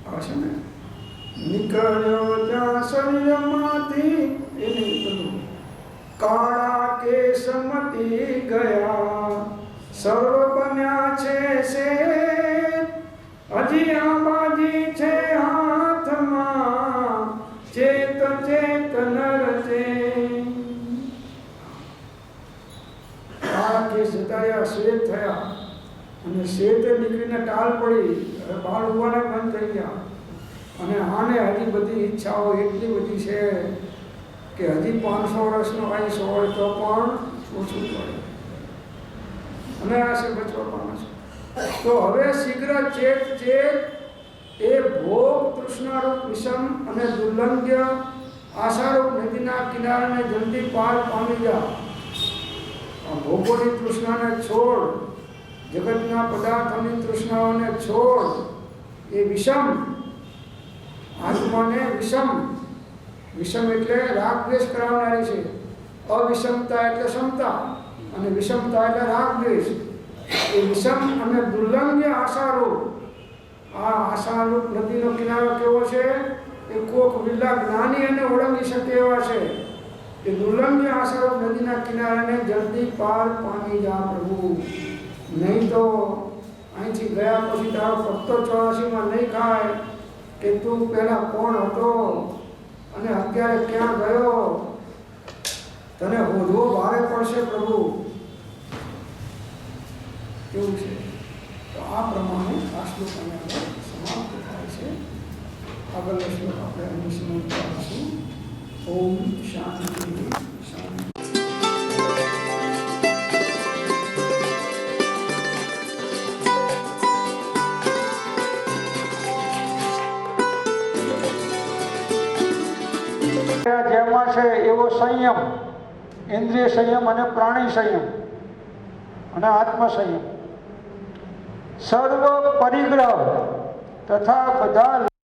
આવશે ને નીકળ્યો જ્યાં શરીરમાંથી એને બધું કાળા કેસ મટી ગયા સર્વ બન્યા છે શેત હજી આંબાજી છે હાથમાં ચેત ચેત નર ચેત. કાળા કેસ જતાયા શ્વેત થયા અને શ્વેત નીકળીને ટાલ પડી. હવે બાળ ઉવાના બંધ થઈ ગયા અને આને હજી બધી ઈચ્છાઓ એટલી બધી છે કે હજી 500 વર્ષનો આયુષ હોય તો પણ ઓછું પડે. અને આ છે બચવા પામે છે. તો હવે શીઘ્ર ચેત ચેત એ ભોગ તૃષ્ણારૂપ વિષમ અને દુર્લંઘ્ય આશારૂપ નદીના કિનારાને જલ્દી પાર પામી જા. આ ભોગોની તૃષ્ણાને છોડ, જગતના પદાર્થોની તૃષ્ણાઓને છોડ. એ વિષમ આત્માને વિષમ, વિષમ એટલે રાગ દ્વેષ કરાવનારી છે. અવિષમતા એટલે સમતા અને વિષમતા એટલે રાગ દ્વેષ. એ વિષમ અને દુર્લંઘ્ય આશારૂપ, આ આશારૂપ નદીનો કિનારો કેવો છે? એ કોક વિલા જ્ઞાની અને ઓળંગી શકે એવા છે. એ દુર્લંઘ્ય આશારૂપ નદીના કિનારાને જલ્દી પાર પામી જા પ્રભુ. નહીં તો અહીંથી ગયા પછી તારો પત્તો 84માં નહીં ખાય કે તું પહેલાં કોણ હતો અને અત્યારે ક્યાં ગયો. તને હોધવો ભારે પડશે પ્રભુ. કેવું છે? તો આ પ્રમાણે આ શ્લોક અહીંયા સમાપ્ત થાય છે. આગળનો શ્લોક આપણે અહીં સમાપ્ત કરીશું. ઓમ શાંતિ શાંતિ. જેમાં છે એવો સંયમ, ઇન્દ્રિય સંયમ અને પ્રાણી સંયમ અને આત્મ સંયમ, સર્વ પરિગ્રહ તથા બધા